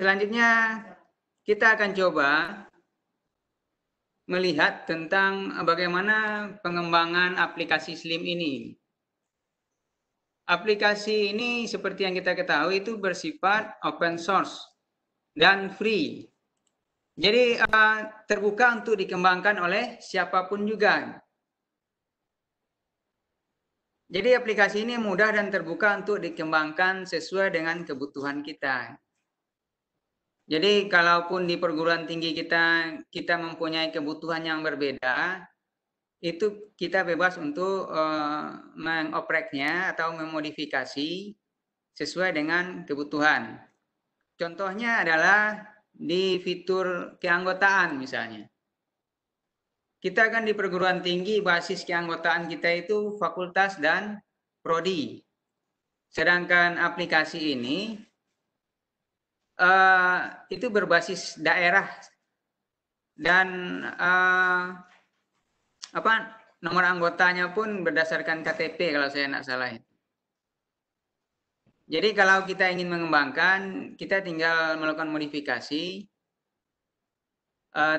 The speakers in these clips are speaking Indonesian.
Selanjutnya kita akan coba melihat tentang bagaimana pengembangan aplikasi Slim ini. Aplikasi ini seperti yang kita ketahui itu bersifat open source dan free. Jadi terbuka untuk dikembangkan oleh siapapun juga. Jadi aplikasi ini mudah dan terbuka untuk dikembangkan sesuai dengan kebutuhan kita. Jadi kalaupun di perguruan tinggi kita mempunyai kebutuhan yang berbeda, itu kita bebas untuk mengopreknya atau memodifikasi sesuai dengan kebutuhan. Contohnya adalah di fitur keanggotaan misalnya. Kita kan di perguruan tinggi basis keanggotaan kita itu fakultas dan prodi. Sedangkan aplikasi ini itu berbasis daerah dan nomor anggotanya pun berdasarkan KTP kalau saya tidak salah. Jadi kalau kita ingin mengembangkan, kita tinggal melakukan modifikasi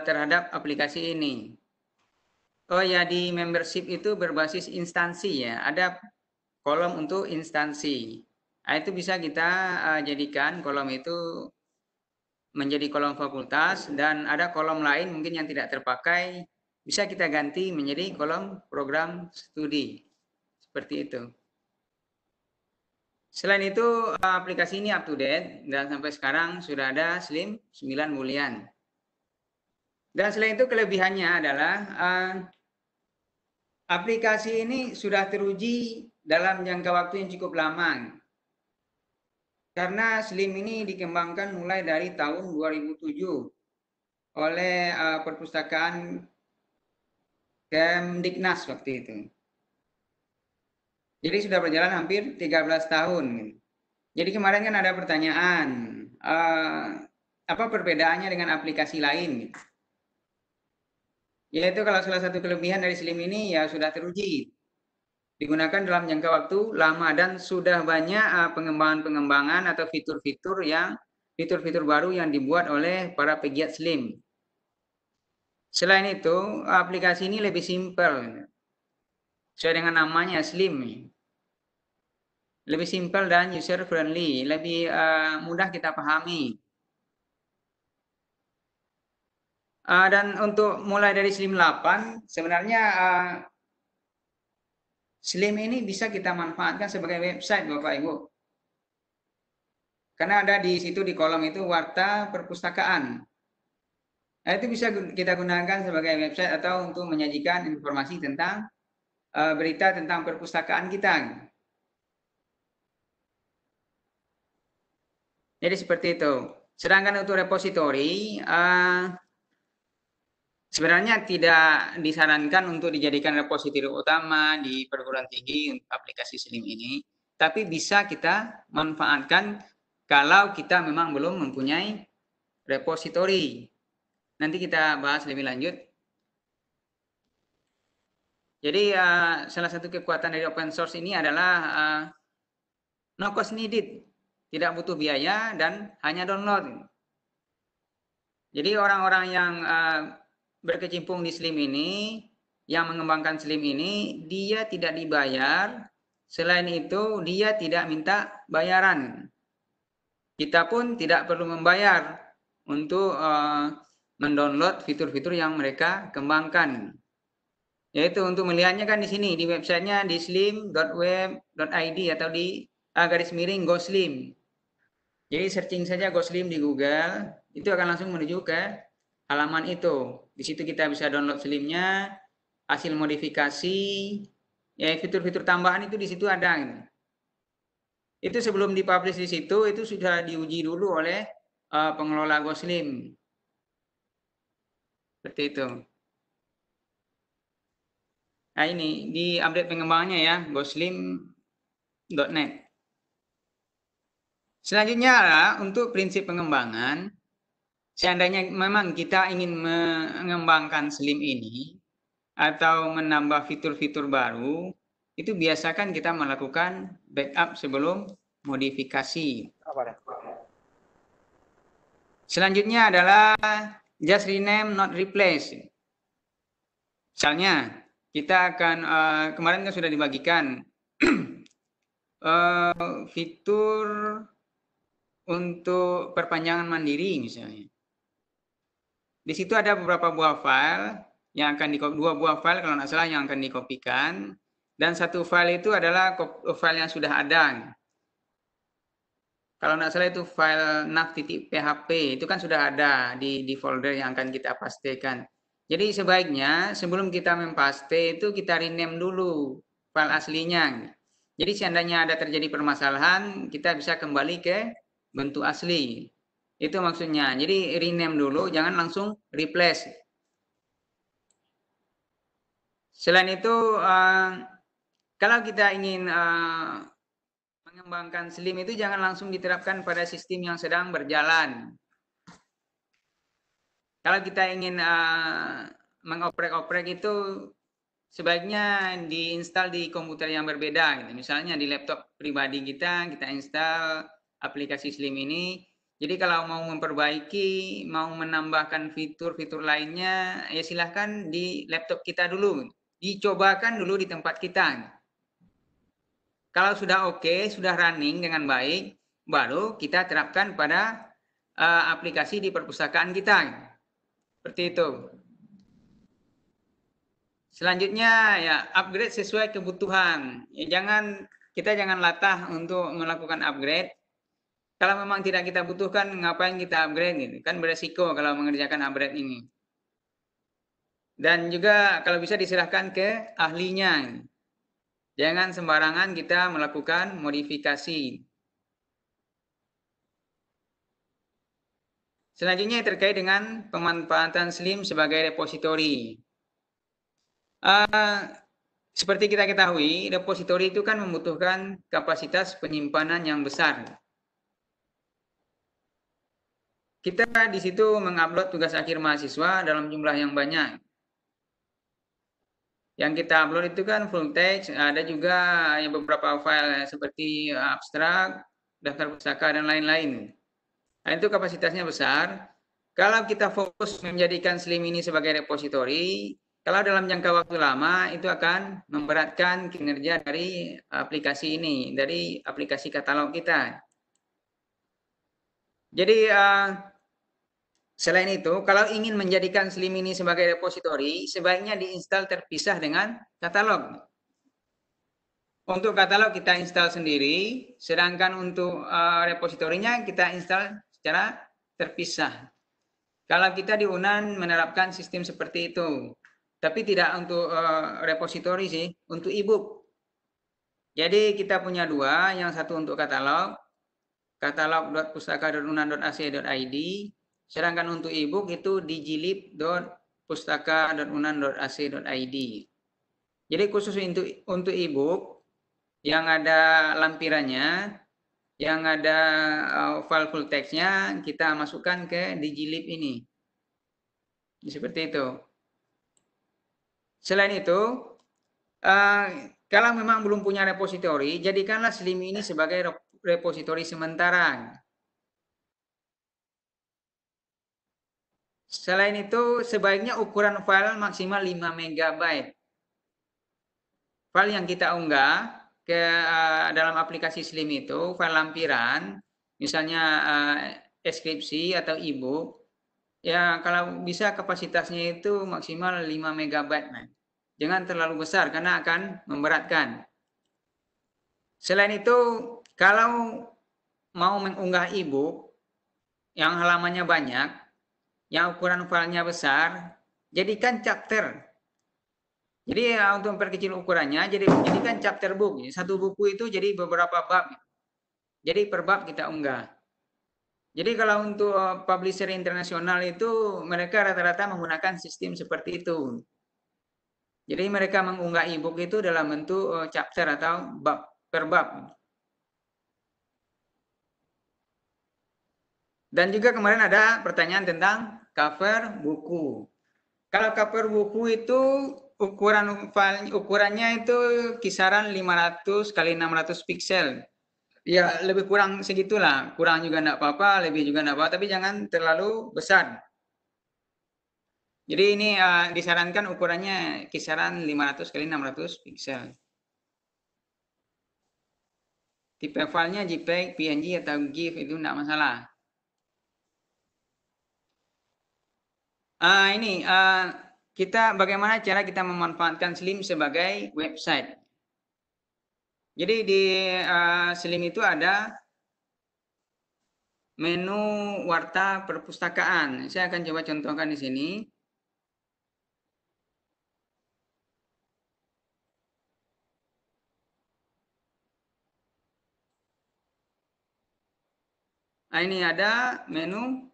terhadap aplikasi ini. Oh ya, di membership itu berbasis instansi ya, ada kolom untuk instansi. Nah, itu bisa kita jadikan kolom itu menjadi kolom fakultas, dan ada kolom lain mungkin yang tidak terpakai, bisa kita ganti menjadi kolom program studi. Seperti itu. Selain itu, aplikasi ini up to date, dan sampai sekarang sudah ada Slim 9 bulan. Dan selain itu kelebihannya adalah aplikasi ini sudah teruji dalam jangka waktu yang cukup lama. Karena Slim ini dikembangkan mulai dari tahun 2007 oleh perpustakaan Kemdiknas waktu itu. Jadi sudah berjalan hampir 13 tahun. Jadi kemarin kan ada pertanyaan, apa perbedaannya dengan aplikasi lain? Yaitu kalau salah satu kelebihan dari Slim ini ya sudah teruji, digunakan dalam jangka waktu lama, dan sudah banyak pengembangan-pengembangan atau fitur-fitur baru yang dibuat oleh para pegiat Slim. Selain itu, aplikasi ini lebih simpel, sesuai dengan namanya Slim. Lebih simpel dan user friendly, lebih mudah kita pahami. Dan untuk mulai dari Slim 8, sebenarnya Slim ini bisa kita manfaatkan sebagai website, Bapak Ibu. Karena ada di situ di kolom itu warta perpustakaan. Nah, itu bisa kita gunakan sebagai website atau untuk menyajikan informasi tentang berita tentang perpustakaan kita. Jadi seperti itu. Sedangkan untuk repositori, sebenarnya tidak disarankan untuk dijadikan repositori utama di perguruan tinggi untuk aplikasi Slim ini, tapi bisa kita manfaatkan kalau kita memang belum mempunyai repositori. Nanti kita bahas lebih lanjut. Jadi salah satu kekuatan dari open source ini adalah no cost needed, tidak butuh biaya dan hanya download. Jadi orang-orang yang berkecimpung di Slim ini, yang mengembangkan Slim ini, dia tidak dibayar. Selain itu, dia tidak minta bayaran. Kita pun tidak perlu membayar untuk mendownload fitur-fitur yang mereka kembangkan. Yaitu untuk melihatnya kan di sini, di websitenya di slim.web.id atau di _GoSlim. Jadi searching saja GoSlim di Google, itu akan langsung menuju ke halaman itu. Di situ kita bisa download Slimnya, hasil modifikasi, ya fitur-fitur tambahan itu di situ ada. Itu sebelum dipublish di situ, itu sudah diuji dulu oleh pengelola GoSlim. Seperti itu. Nah ini di update pengembangannya ya, goslim.net. Selanjutnya untuk prinsip pengembangan, seandainya memang kita ingin mengembangkan Slim ini atau menambah fitur-fitur baru, itu biasakan kita melakukan backup sebelum modifikasi. Selanjutnya adalah just rename, not replace. Misalnya, kita akan, kemarin kan sudah dibagikan fitur untuk perpanjangan mandiri misalnya. Di situ ada beberapa buah file yang akan dua buah file kalau nggak salah yang akan dikopikan, dan satu file itu adalah file yang sudah ada. Kalau nggak salah itu file nav.php, itu kan sudah ada di folder yang akan kita pastekan. Jadi sebaiknya sebelum kita mempaste itu kita rename dulu file aslinya. Jadi seandainya ada terjadi permasalahan, kita bisa kembali ke bentuk asli. Itu maksudnya. Jadi rename dulu, jangan langsung replace. Selain itu, kalau kita ingin mengembangkan Slim itu jangan langsung diterapkan pada sistem yang sedang berjalan. Kalau kita ingin mengoprek-oprek itu sebaiknya diinstal di komputer yang berbeda. Gitu. Misalnya di laptop pribadi kita install aplikasi Slim ini. Jadi kalau mau memperbaiki, mau menambahkan fitur-fitur lainnya, ya silahkan di laptop kita dulu. Dicobakan dulu di tempat kita. Kalau sudah oke, sudah running dengan baik, baru kita terapkan pada aplikasi di perpustakaan kita. Seperti itu. Selanjutnya ya upgrade sesuai kebutuhan. Ya, kita jangan latah untuk melakukan upgrade. Kalau memang tidak kita butuhkan, ngapain kita upgrade gitu? Kan beresiko kalau mengerjakan upgrade ini. Dan juga kalau bisa diserahkan ke ahlinya. Jangan sembarangan kita melakukan modifikasi. Selanjutnya terkait dengan pemanfaatan Slim sebagai repositori. Seperti kita ketahui, repositori itu kan membutuhkan kapasitas penyimpanan yang besar. Kita di situ mengupload tugas akhir mahasiswa dalam jumlah yang banyak. Yang kita upload itu kan full text, ada juga yang beberapa file seperti abstrak, daftar pustaka, dan lain-lain. Nah, itu kapasitasnya besar. Kalau kita fokus menjadikan Slim ini sebagai repositori, kalau dalam jangka waktu lama itu akan memberatkan kinerja dari aplikasi ini, dari aplikasi katalog kita. Jadi selain itu, kalau ingin menjadikan Slim ini sebagai repositori, sebaiknya diinstal terpisah dengan katalog. Untuk katalog kita install sendiri, sedangkan untuk repositorinya kita install secara terpisah. Kalau kita di UNAN menerapkan sistem seperti itu, tapi tidak untuk repositori sih, untuk ebook. Jadi kita punya dua, yang satu untuk katalog, katalog.pustaka.unan.ac.id, sedangkan untuk ebook itu digilip.pustaka.unan.ac.id. Jadi khusus untuk ebook yang ada lampirannya, yang ada file full text-nya, kita masukkan ke digilib ini. Seperti itu. Selain itu, kalau memang belum punya repositori, jadikanlah Slim ini sebagai repositori sementara. Selain itu, sebaiknya ukuran file maksimal 5 MB. File yang kita unggah ke dalam aplikasi Slim itu, file lampiran, misalnya deskripsi atau ebook, ya kalau bisa kapasitasnya itu maksimal 5 MB. Jangan terlalu besar karena akan memberatkan. Selain itu, kalau mau mengunggah ebook yang halamannya banyak, yang ukuran filenya besar, jadikan chapter. Jadi untuk memperkecil ukurannya, jadikan chapter book. Satu buku itu jadi beberapa bab. Jadi per bab kita unggah. Jadi kalau untuk publisher internasional itu mereka rata-rata menggunakan sistem seperti itu. Jadi mereka mengunggah ebook itu dalam bentuk chapter atau bab per bab. Dan juga kemarin ada pertanyaan tentang cover buku. Kalau cover buku itu ukurannya itu kisaran 500 x 600 pixel. Ya lebih kurang segitulah, kurang juga enggak apa-apa, lebih juga enggak apa-apa, tapi jangan terlalu besar. Jadi ini disarankan ukurannya kisaran 500 kali 600 piksel. Tipe filenya JPEG, PNG atau GIF itu enggak masalah. Ini kita bagaimana cara kita memanfaatkan Slim sebagai website. Jadi di Slim itu ada menu warta perpustakaan. Saya akan coba contohkan di sini. Nah, ini ada menu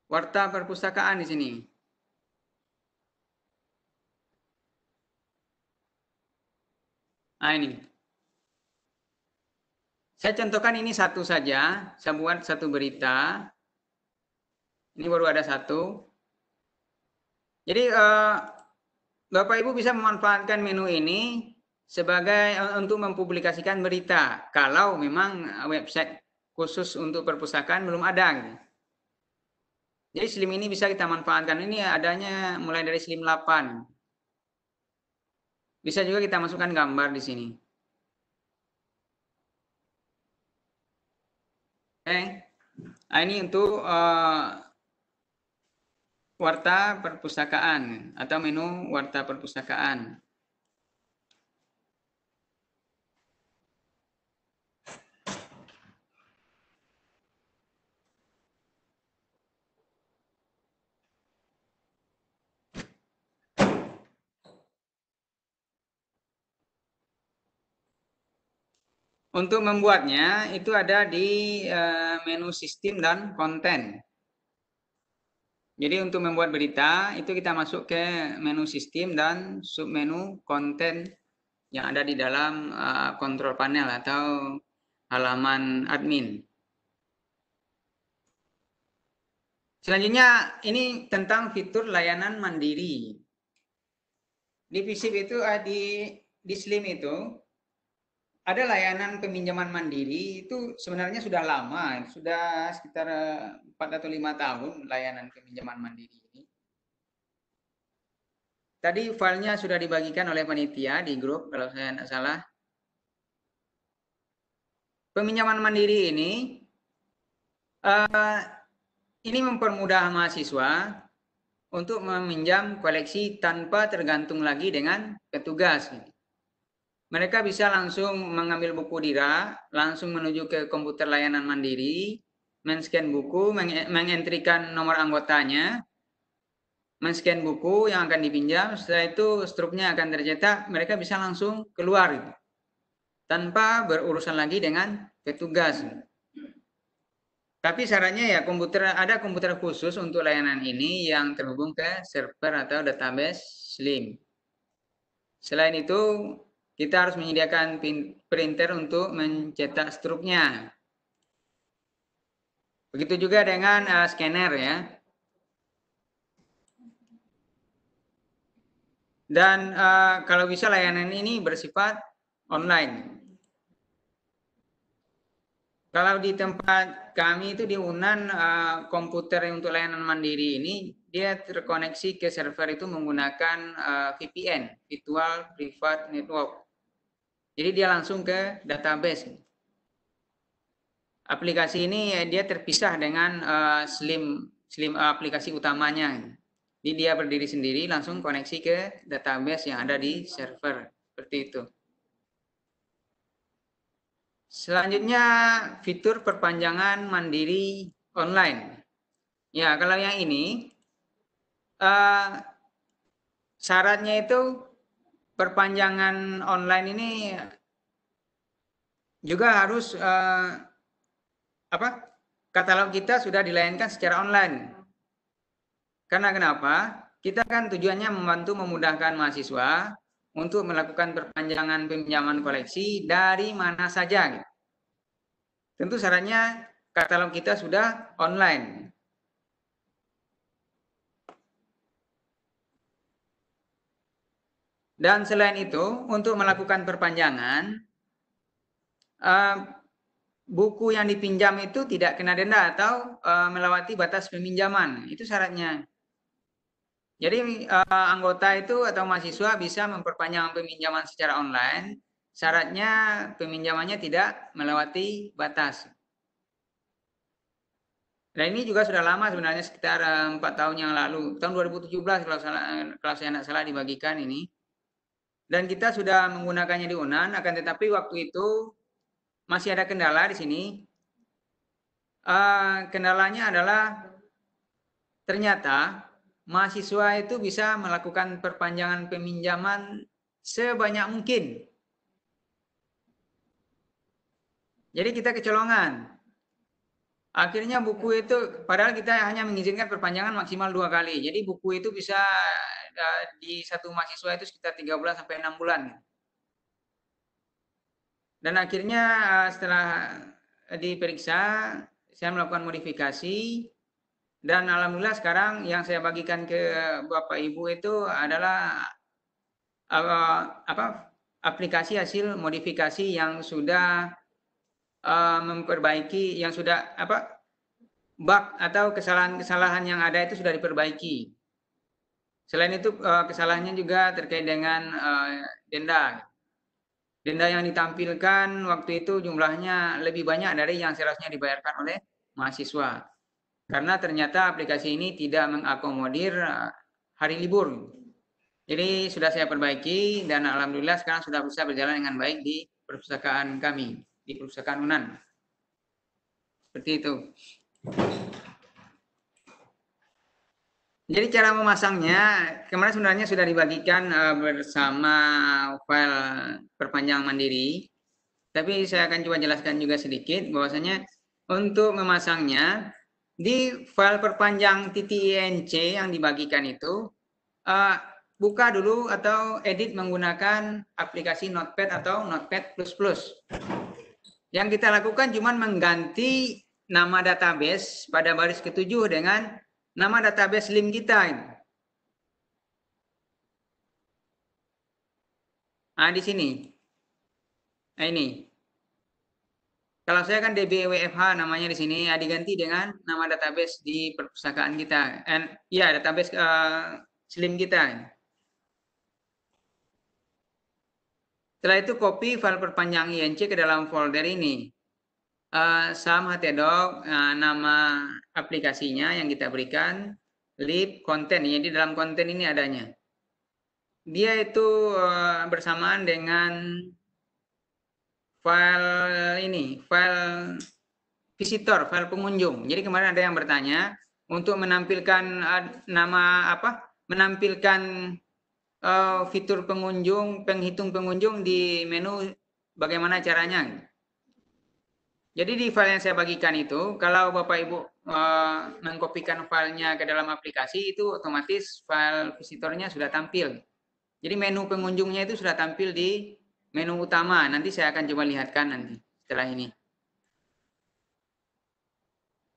warta perpustakaan di sini. Nah, ini. Saya contohkan ini satu saja. Saya buat satu berita. Ini baru ada satu. Jadi Bapak Ibu bisa memanfaatkan menu ini sebagai untuk mempublikasikan berita. Kalau memang website khusus untuk perpustakaan belum ada. Jadi Slim ini bisa kita manfaatkan. Ini adanya mulai dari Slim 8. Bisa juga kita masukkan gambar di sini. Oke. Nah, ini untuk warta perpustakaan atau menu warta perpustakaan. Untuk membuatnya itu ada di menu sistem dan konten. Jadi untuk membuat berita itu kita masuk ke menu sistem dan submenu konten yang ada di dalam kontrol panel atau halaman admin. Selanjutnya ini tentang fitur layanan mandiri. Di FISIP itu di Slim itu ada layanan peminjaman mandiri. Itu sebenarnya sudah lama, sudah sekitar 4 atau 5 tahun layanan peminjaman mandiri ini. Tadi filenya sudah dibagikan oleh panitia di grup kalau saya tidak salah. Peminjaman mandiri ini mempermudah mahasiswa untuk meminjam koleksi tanpa tergantung lagi dengan petugas. Mereka bisa langsung mengambil buku di rak, langsung menuju ke komputer layanan mandiri, men-scan buku, mengentrikan nomor anggotanya, men-scan buku yang akan dipinjam, setelah itu struknya akan tercetak, mereka bisa langsung keluar tanpa berurusan lagi dengan petugas. Tapi syaratnya ya ada komputer khusus untuk layanan ini yang terhubung ke server atau database Slim. Selain itu, kita harus menyediakan printer untuk mencetak struknya. Begitu juga dengan scanner ya. Dan kalau bisa layanan ini bersifat online. Kalau di tempat kami itu di UNAN komputer untuk layanan mandiri ini dia terkoneksi ke server itu menggunakan VPN, Virtual Private Network. Jadi dia langsung ke database. Aplikasi ini dia terpisah dengan Slim aplikasi utamanya. Jadi dia berdiri sendiri langsung koneksi ke database yang ada di server. Seperti itu. Selanjutnya fitur perpanjangan mandiri online. Ya, kalau yang ini syaratnya itu perpanjangan online ini juga harus katalog kita sudah dilayangkan secara online. Karena kenapa? Kita kan tujuannya membantu memudahkan mahasiswa untuk melakukan perpanjangan pinjaman koleksi dari mana saja. Tentu syaratnya katalog kita sudah online. Dan selain itu, untuk melakukan perpanjangan, buku yang dipinjam itu tidak kena denda atau melewati batas peminjaman. Itu syaratnya. Jadi anggota itu atau mahasiswa bisa memperpanjang peminjaman secara online. Syaratnya peminjamannya tidak melewati batas. Dan ini juga sudah lama sebenarnya, sekitar 4 tahun yang lalu. Tahun 2017 kalau saya tidak salah dibagikan ini. Dan kita sudah menggunakannya di UNAN, akan tetapi waktu itu masih ada kendala di sini. Kendalanya adalah ternyata mahasiswa itu bisa melakukan perpanjangan peminjaman sebanyak mungkin. Jadi kita kecolongan. Akhirnya buku itu, padahal kita hanya mengizinkan perpanjangan maksimal 2 kali. Jadi buku itu bisa di satu mahasiswa itu sekitar 3 bulan sampai 6 bulan. Dan akhirnya setelah diperiksa, saya melakukan modifikasi, dan alhamdulillah sekarang yang saya bagikan ke Bapak Ibu itu adalah aplikasi hasil modifikasi yang sudah memperbaiki, yang sudah bug atau kesalahan-kesalahan yang ada itu sudah diperbaiki. Selain itu kesalahannya juga terkait dengan denda. Denda yang ditampilkan waktu itu jumlahnya lebih banyak dari yang seharusnya dibayarkan oleh mahasiswa. Karena ternyata aplikasi ini tidak mengakomodir hari libur. Jadi sudah saya perbaiki dan alhamdulillah sekarang sudah bisa berjalan dengan baik di perpustakaan kami, di perpustakaan UNAN. Seperti itu. Jadi cara memasangnya, kemarin sebenarnya sudah dibagikan bersama file perpanjang mandiri. Tapi saya akan coba jelaskan juga sedikit bahwasanya untuk memasangnya di file perpanjang .inc yang dibagikan itu buka dulu atau edit menggunakan aplikasi Notepad atau Notepad++. Yang kita lakukan cuma mengganti nama database pada baris ke-7 dengan nama database LIM kita. Nah, di sini. Nah, ini. Kalau saya kan DBWFH namanya di sini, diganti dengan nama database di perpustakaan kita. Ya, database SLIM kita. Setelah itu copy file perpanjang INC ke dalam folder ini. Sam htdoc, nama aplikasinya yang kita berikan, lib konten. Jadi dalam konten ini adanya. Dia itu bersamaan dengan file ini, file visitor, file pengunjung. Jadi kemarin ada yang bertanya untuk menampilkan menampilkan fitur pengunjung, penghitung pengunjung di menu, bagaimana caranya. Jadi di file yang saya bagikan itu, kalau Bapak Ibu mengkopikan filenya ke dalam aplikasi, itu otomatis file visitornya sudah tampil. Jadi menu pengunjungnya itu sudah tampil di menu utama. Nanti saya akan coba lihatkan nanti setelah ini.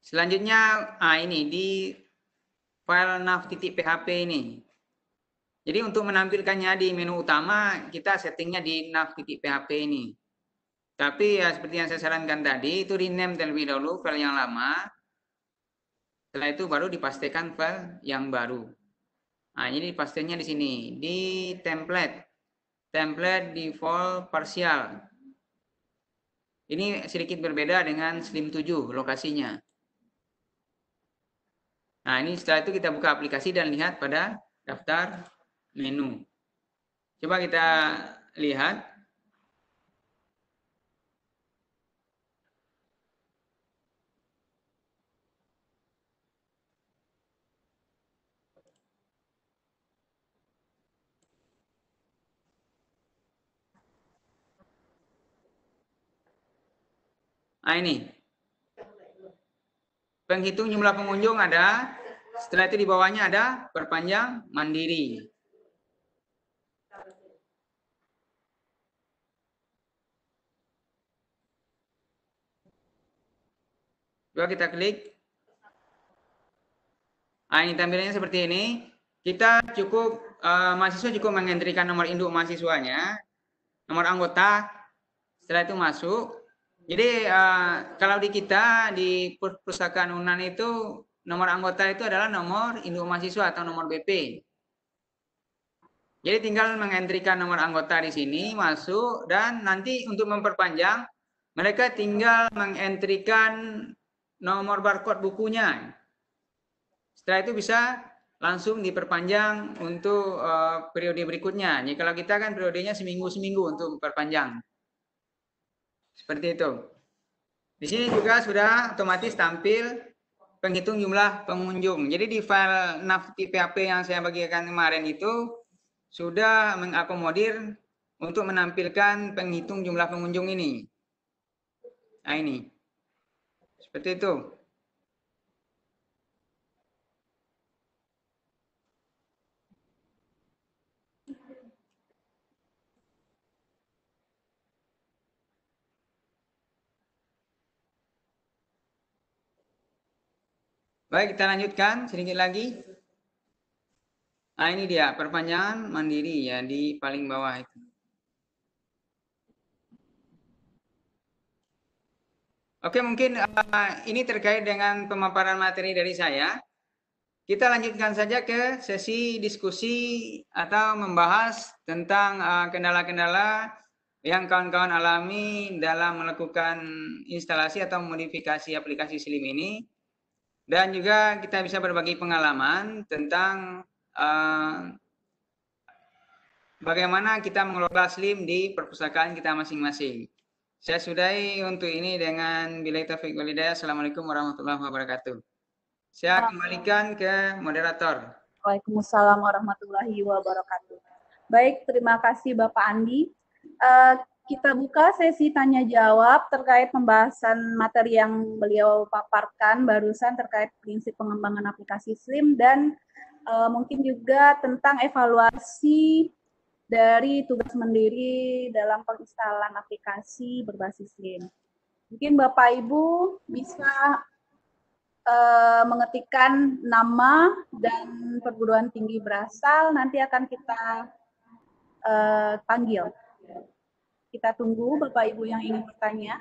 Selanjutnya, ini di file nav.php ini. Jadi untuk menampilkannya di menu utama, kita settingnya di nav.php ini. Tapi ya seperti yang saya sarankan tadi, itu rename terlebih dahulu file yang lama. Setelah itu baru dipastikan file yang baru. Nah, ini pastinya di sini, di template default partial. Ini sedikit berbeda dengan SLIM 7 lokasinya. Nah, ini setelah itu kita buka aplikasi dan lihat pada daftar menu. Coba kita lihat. Nah, ini. Penghitung jumlah pengunjung ada. Setelah itu di bawahnya ada perpanjang mandiri. Coba kita klik. Nah, ini tampilannya seperti ini. Kita cukup, mahasiswa cukup mengentrikan nomor induk mahasiswanya, nomor anggota. Setelah itu masuk. Jadi kalau di kita di Perpustakaan UNAN itu nomor anggota itu adalah nomor induk mahasiswa atau nomor BP. Jadi tinggal mengentrikan nomor anggota di sini masuk dan nanti untuk memperpanjang mereka tinggal mengentrikan nomor barcode bukunya. Setelah itu bisa langsung diperpanjang untuk periode berikutnya. Jadi kalau kita kan periodenya seminggu-seminggu untuk memperpanjang. Seperti itu. Di sini juga sudah otomatis tampil penghitung jumlah pengunjung. Jadi di file NAV PHP yang saya bagikan kemarin itu sudah mengakomodir untuk menampilkan penghitung jumlah pengunjung ini. Nah ini. Seperti itu. Baik, kita lanjutkan sedikit lagi. Nah, ini dia perpanjangan mandiri ya di paling bawah itu. Oke, mungkin ini terkait dengan pemaparan materi dari saya. Kita lanjutkan saja ke sesi diskusi atau membahas tentang kendala-kendala yang kawan-kawan alami dalam melakukan instalasi atau modifikasi aplikasi SLIM ini. Dan juga kita bisa berbagi pengalaman tentang bagaimana kita mengelola SLIM di perpustakaan kita masing-masing. Saya sudahi untuk ini dengan billahi taufiq wal hidayah. Assalamualaikum warahmatullahi wabarakatuh. Saya kembalikan ke moderator. Waalaikumsalam warahmatullahi wabarakatuh. Baik, terima kasih Bapak Andi. Kita buka sesi tanya jawab terkait pembahasan materi yang beliau paparkan barusan terkait prinsip pengembangan aplikasi SLIM dan mungkin juga tentang evaluasi dari tugas mandiri dalam penginstalan aplikasi berbasis SLIM. Mungkin Bapak Ibu bisa mengetikkan nama dan perguruan tinggi berasal, nanti akan kita panggil. Kita tunggu Bapak Ibu yang ingin bertanya.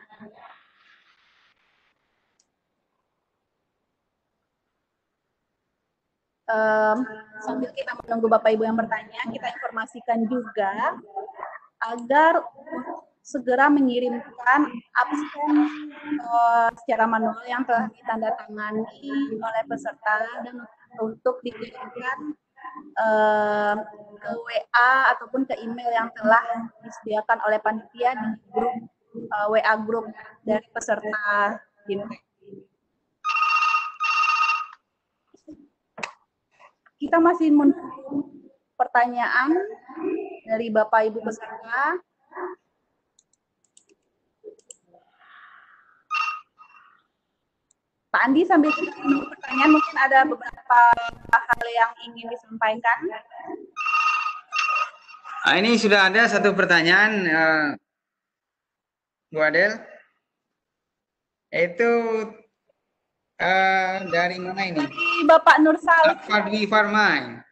Sambil kita menunggu Bapak Ibu yang bertanya, kita informasikan juga agar segera mengirimkan absen secara manual yang telah ditandatangani oleh peserta dan untuk dikirimkan ke WA ataupun ke email yang telah disediakan oleh panitia di grup WA grup dari peserta BIMTEK. Kita masih menunggu pertanyaan dari Bapak Ibu peserta. Pak Andi, sambil kita menunggu pertanyaan, mungkin ada beberapa hal yang ingin disampaikan. Ini sudah ada satu pertanyaan, Bu Adel. Itu dari mana ini? Dari Bapak Nur Salim. Fadwi Farmai.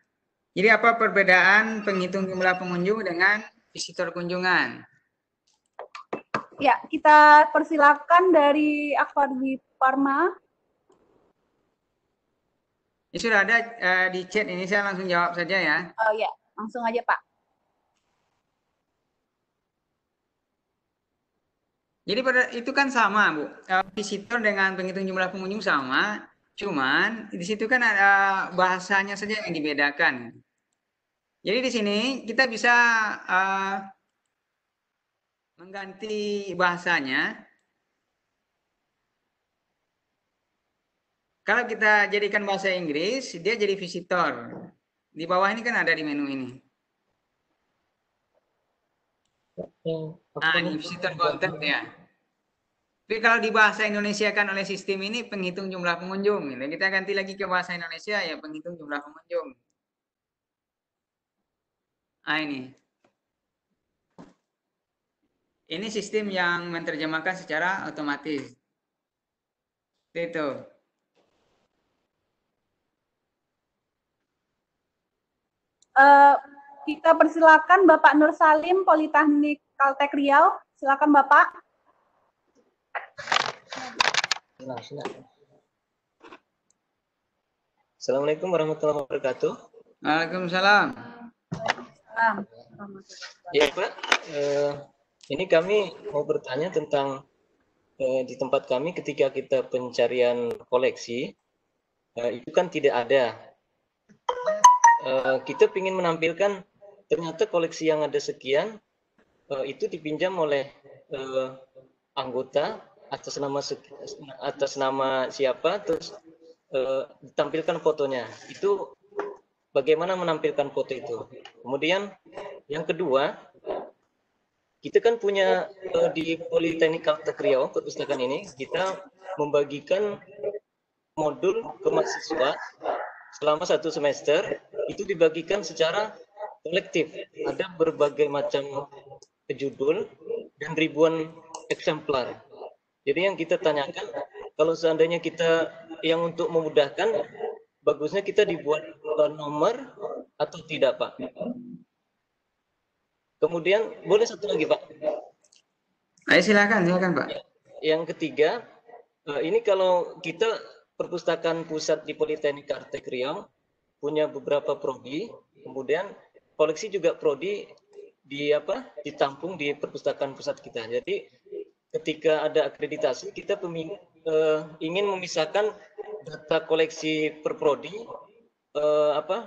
Jadi apa perbedaan penghitung jumlah pengunjung dengan visitor kunjungan? Ya, kita persilakan dari Fadwi Farma. Ini sudah ada di chat, ini saya langsung jawab saja ya. Oh ya, langsung aja Pak. Jadi itu kan sama Bu, visitor dengan penghitung jumlah pengunjung sama, cuman di situ kan ada bahasanya saja yang dibedakan. Jadi di sini kita bisa mengganti bahasanya. Kalau kita jadikan bahasa Inggris, dia jadi visitor. Di bawah ini kan ada di menu ini. Nah, ini visitor content ya. Tapi kalau di bahasa Indonesia kan oleh sistem ini penghitung jumlah pengunjung. Kita ganti lagi ke bahasa Indonesia ya penghitung jumlah pengunjung. Nah ini. Ini sistem yang menerjemahkan secara otomatis. Itu. Kita persilakan Bapak Nur Salim, Politeknik Kaltek Riau. Silakan Bapak. Assalamualaikum warahmatullahi wabarakatuh. Waalaikumsalam. Waalaikumsalam. Ya Pak, ini kami mau bertanya tentang di tempat kami ketika kita pencarian koleksi itu kan tidak ada. Kita ingin menampilkan ternyata koleksi yang ada sekian itu dipinjam oleh anggota atas nama siapa, terus ditampilkan fotonya. Itu bagaimana menampilkan foto itu. Kemudian yang kedua, kita kan punya di Politeknik Kalteng Riau, perpustakaan ini, kita membagikan modul ke mahasiswa selama 1 semester, itu dibagikan secara kolektif. Ada berbagai macam judul dan ribuan eksemplar. Jadi yang kita tanyakan, kalau seandainya kita yang untuk memudahkan, bagusnya kita dibuat nomor atau tidak, Pak? Kemudian boleh satu lagi, Pak? Ayo silakan Pak. Yang ketiga, ini kalau kita perpustakaan pusat di Politeknik Kalteng Riau punya beberapa prodi, kemudian koleksi juga prodi ditampung di perpustakaan pusat kita. Jadi ketika ada akreditasi kita ingin memisahkan data koleksi per prodi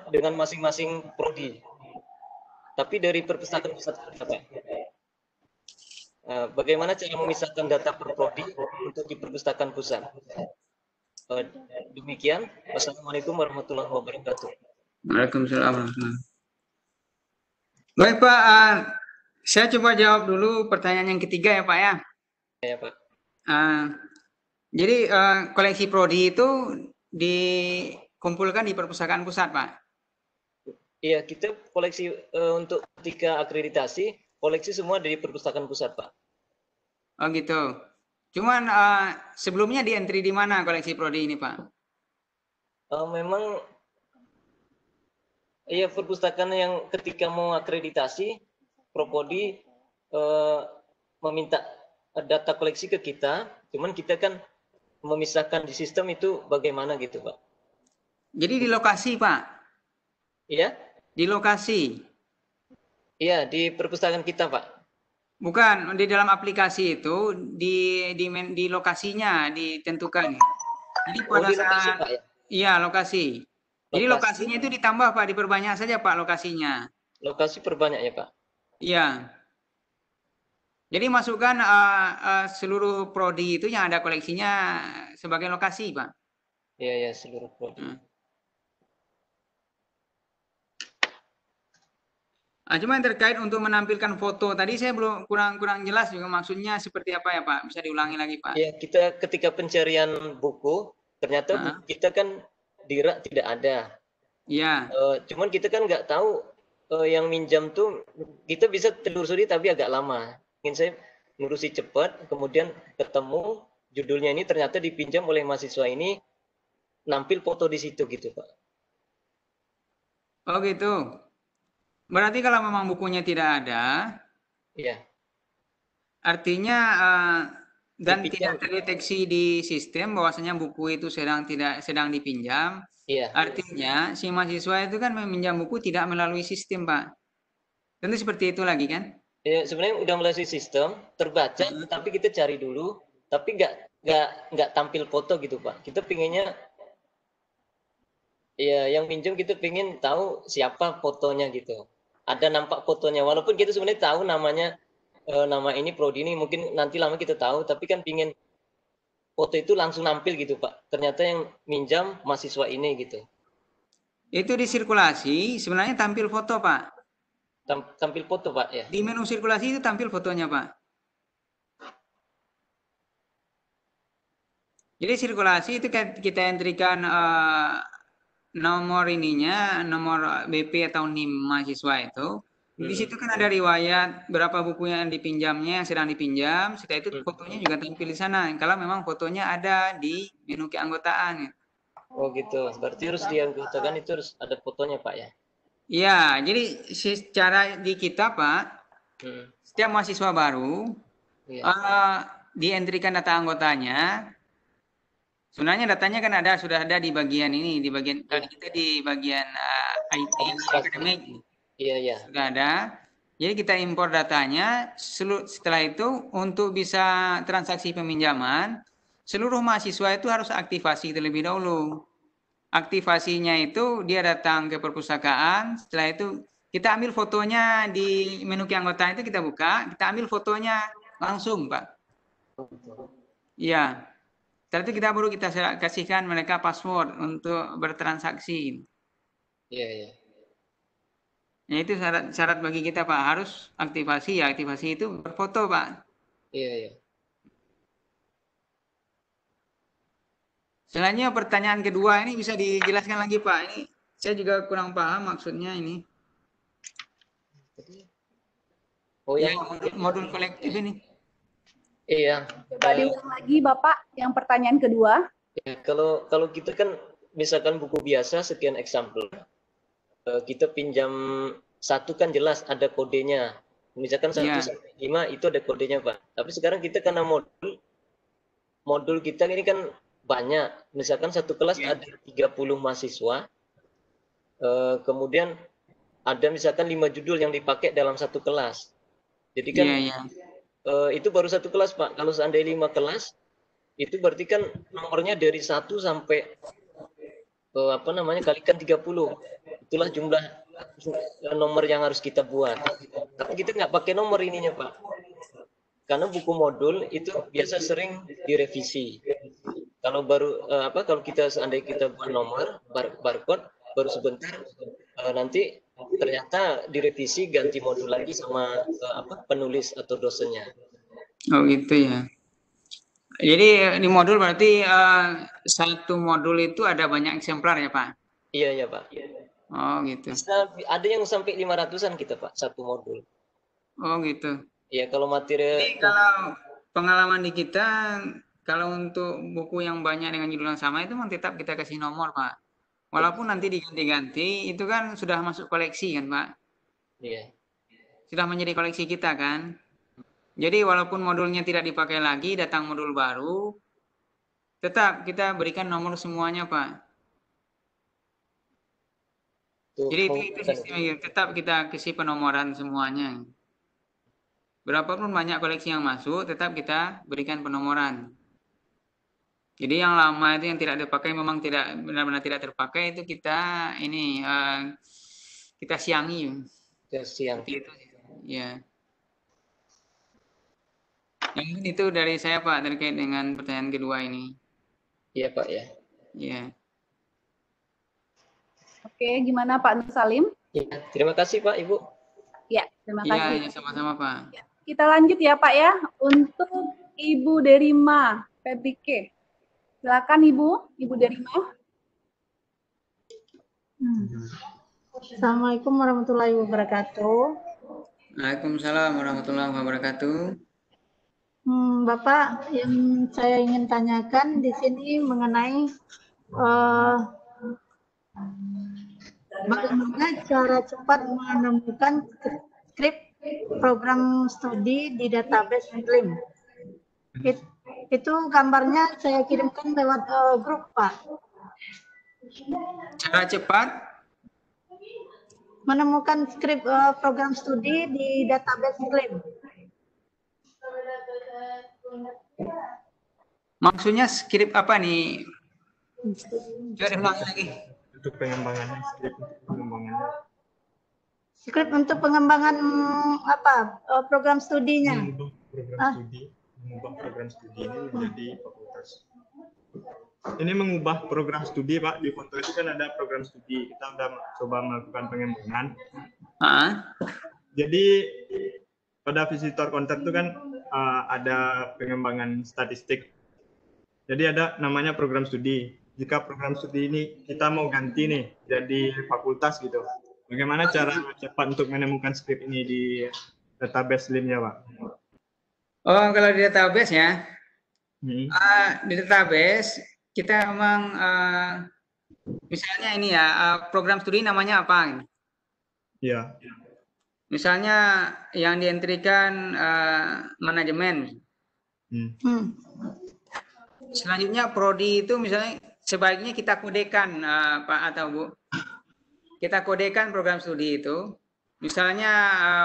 dengan masing-masing prodi. Tapi dari perpustakaan pusat kita, Pak. Bagaimana cara memisahkan data per prodi untuk di perpustakaan pusat? Demikian. Wassalamualaikum warahmatullahi wabarakatuh. Waalaikumsalam. Baik Pak, saya coba jawab dulu pertanyaan yang ketiga ya Pak ya. Ya Pak. Jadi koleksi prodi itu dikumpulkan di perpustakaan pusat Pak. Iya, kita koleksi untuk ketika akreditasi, koleksi semua dari perpustakaan pusat Pak. Oh gitu. Cuman sebelumnya di entry di mana koleksi prodi ini Pak? Memang iya, perpustakaan yang ketika mau akreditasi, Propodi meminta data koleksi ke kita, cuman kita kan memisahkan di sistem itu bagaimana gitu, Pak. Jadi di lokasi, Pak? Iya? Di lokasi? Iya, di perpustakaan kita, Pak. Bukan, di dalam aplikasi itu, di lokasinya ditentukan. Jadi pada di lokasi, saat, Pak, ya? Iya, lokasi. Jadi lokasinya itu ditambah Pak, diperbanyak saja Pak lokasinya. Lokasi perbanyak ya Pak? Iya. Jadi masukkan seluruh prodi itu yang ada koleksinya sebagai lokasi Pak. Iya, seluruh prodi. Cuma terkait untuk menampilkan foto, tadi saya belum kurang jelas juga maksudnya seperti apa ya Pak? Bisa diulangi lagi Pak? Iya, kita ketika pencarian buku, ternyata buku kita kan di rak tidak ada. Iya. Cuman kita kan nggak tahu yang minjam tuh, kita bisa telusuri tapi agak lama. Mungkin saya ngurusi cepat, kemudian ketemu judulnya ini ternyata dipinjam oleh mahasiswa ini, nampil foto di situ gitu Pak. Oh gitu. Berarti kalau memang bukunya tidak ada, iya. Artinya dan tidak terdeteksi di sistem bahwasanya buku itu sedang dipinjam. Iya. Artinya si mahasiswa itu kan meminjam buku tidak melalui sistem, Pak. Tentu seperti itu lagi kan? Ya, sebenarnya udah melalui sistem terbaca, tapi kita cari dulu, tapi nggak tampil foto gitu Pak. Kita pinginnya ya yang pinjam kita pingin tahu siapa fotonya gitu. Ada nampak fotonya, walaupun kita sebenarnya tahu namanya nama ini prodi ini, mungkin nanti lama kita tahu, tapi kan pingin foto itu langsung nampil gitu Pak. Ternyata yang minjam mahasiswa ini gitu. Itu di sirkulasi sebenarnya tampil foto Pak. Tampil foto Pak ya. Di menu sirkulasi itu tampil fotonya Pak. Jadi sirkulasi itu kita entrikan nomor nomor BP atau NIM mahasiswa itu. Di situ kan ada riwayat berapa buku yang dipinjamnya, yang sedang dipinjam. Setelah itu fotonya juga tampil di sana. Kalau memang fotonya ada di menu keanggotaan. Oh gitu. Berarti harus dianggotakan itu harus ada fotonya Pak ya? Iya. Jadi secara di kita Pak, setiap mahasiswa baru dientrikan data anggotanya. Sebenarnya datanya kan sudah ada di bagian ini, di bagian kalau kita di bagian IT akademik. Iya, iya. Sudah ada. Jadi kita impor datanya, setelah itu untuk bisa transaksi peminjaman, seluruh mahasiswa itu harus aktivasi terlebih dahulu. Aktivasinya itu dia datang ke perpustakaan, setelah itu kita ambil fotonya di menu keanggotaan itu kita buka, kita ambil fotonya langsung, Pak. Iya. Setelah itu kita baru kita kasihkan mereka password untuk bertransaksi. Iya, iya. Ya, itu syarat bagi kita, Pak, harus aktivasi. Ya, aktivasi itu berfoto, Pak. Iya, iya. Selanjutnya pertanyaan kedua ini bisa dijelaskan lagi, Pak. Ini saya juga kurang paham maksudnya ini. Oh, Ya, yang modul kolektif ini. iya. Coba diulang lagi Bapak yang pertanyaan kedua. Ya, kalau kita kan misalkan buku biasa sekian example, kita pinjam satu kan jelas ada kodenya. Misalkan 1 sampai 5 itu ada kodenya, Pak. Tapi sekarang kita karena modul kita ini kan banyak. Misalkan satu kelas ada 30 mahasiswa. Kemudian ada misalkan 5 judul yang dipakai dalam satu kelas. Jadi kan itu baru satu kelas, Pak. Kalau seandainya 5 kelas, itu berarti kan nomornya dari 1 sampai kalikan 30. Itulah jumlah nomor yang harus kita buat. Tapi kita nggak pakai nomor ininya, Pak. Karena buku modul itu biasa sering direvisi. Kalau kalau kita seandainya kita buat nomor barcode baru sebentar, nanti ternyata direvisi ganti modul lagi sama penulis atau dosennya. Oh gitu ya. Jadi di modul berarti satu modul itu ada banyak eksemplar ya, Pak? Iya, Pak. Oh gitu. Ada yang sampai 500-an kita, Pak, satu modul. Oh gitu. Iya, kalau materi. Jadi kalau pengalaman di kita, kalau untuk buku yang banyak dengan judul yang sama itu memang tetap kita kasih nomor, Pak. Walaupun nanti diganti-ganti, itu kan sudah masuk koleksi kan, Pak? Iya. Sudah menjadi koleksi kita kan? Jadi walaupun modulnya tidak dipakai lagi, datang modul baru, tetap kita berikan nomor semuanya, Pak. Jadi itu sistemnya, tetap kita kasih penomoran semuanya. Berapapun banyak koleksi yang masuk, tetap kita berikan penomoran. Jadi yang lama itu yang tidak dipakai memang tidak benar-benar tidak terpakai itu kita ini kita siangi. Kita siang. Seperti itu. Ya. Yang itu dari saya, Pak, terkait dengan pertanyaan kedua ini. Iya, Pak, ya. Iya. Oke, gimana Pak Nur Salim? Ya, terima kasih Pak, Ibu. Ya, terima kasih. Iya, sama-sama Pak. Ya, kita lanjut ya Pak ya, untuk Ibu Derima PBK. Silakan Ibu Derima. Assalamualaikum warahmatullahi wabarakatuh. Waalaikumsalam warahmatullahi wabarakatuh. Bapak, yang saya ingin tanyakan di sini mengenai bagaimana cara cepat menemukan skrip program studi di database Slim. Itu gambarnya saya kirimkan lewat grup, Pak. Cara cepat menemukan skrip program studi di database Slim. Maksudnya skrip apa nih? Coba diulang lagi. Untuk pengembangannya, skrip pengembangannya. Skrip untuk pengembangan apa? Program studinya. Mengubah program studi ini menjadi fakultas. Ini mengubah program studi, Pak. Di foto itu kan ada program studi. Kita udah coba melakukan pengembangan. Jadi pada visitor konten itu kan ada pengembangan statistik. Jadi ada namanya program studi. Jika program studi ini kita mau ganti nih jadi fakultas gitu. Bagaimana cara cepat untuk menemukan skrip ini di database Slim ya, Pak? Oh, kalau di database ya. Di database kita memang misalnya ini ya, program studi namanya apa? Iya. Misalnya yang dientrikan manajemen. Selanjutnya prodi itu misalnya sebaiknya kita kodekan Pak atau Bu. Kita kodekan program studi itu. Misalnya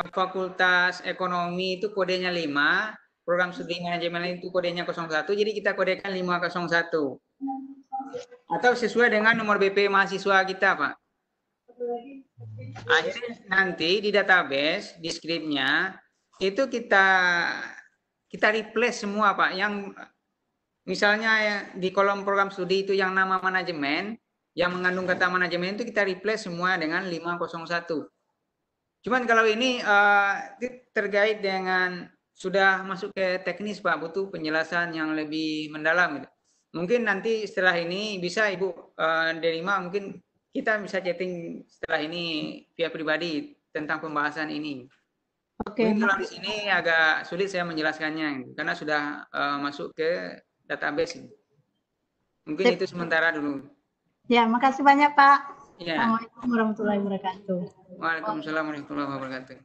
Fakultas Ekonomi itu kodenya 5, program studi manajemen itu kodenya 01, jadi kita kodekan 501. Atau sesuai dengan nomor BP mahasiswa kita, Pak. Akhirnya nanti di database, di skripnya, itu kita replace semua, Pak. Yang misalnya di kolom program studi itu yang nama manajemen, yang mengandung kata manajemen itu kita replace semua dengan 501. Cuman kalau ini terkait dengan sudah masuk ke teknis, Pak, butuh penjelasan yang lebih mendalam. Gitu. Mungkin nanti setelah ini bisa Ibu Derima, mungkin kita bisa chatting setelah ini via pribadi tentang pembahasan ini. Oke. Mungkin kalau di sini agak sulit saya menjelaskannya karena sudah masuk ke database. Mungkin itu sementara dulu. Ya, makasih banyak Pak. Ya. Assalamualaikum warahmatullahi wabarakatuh. Waalaikumsalam warahmatullahi wabarakatuh.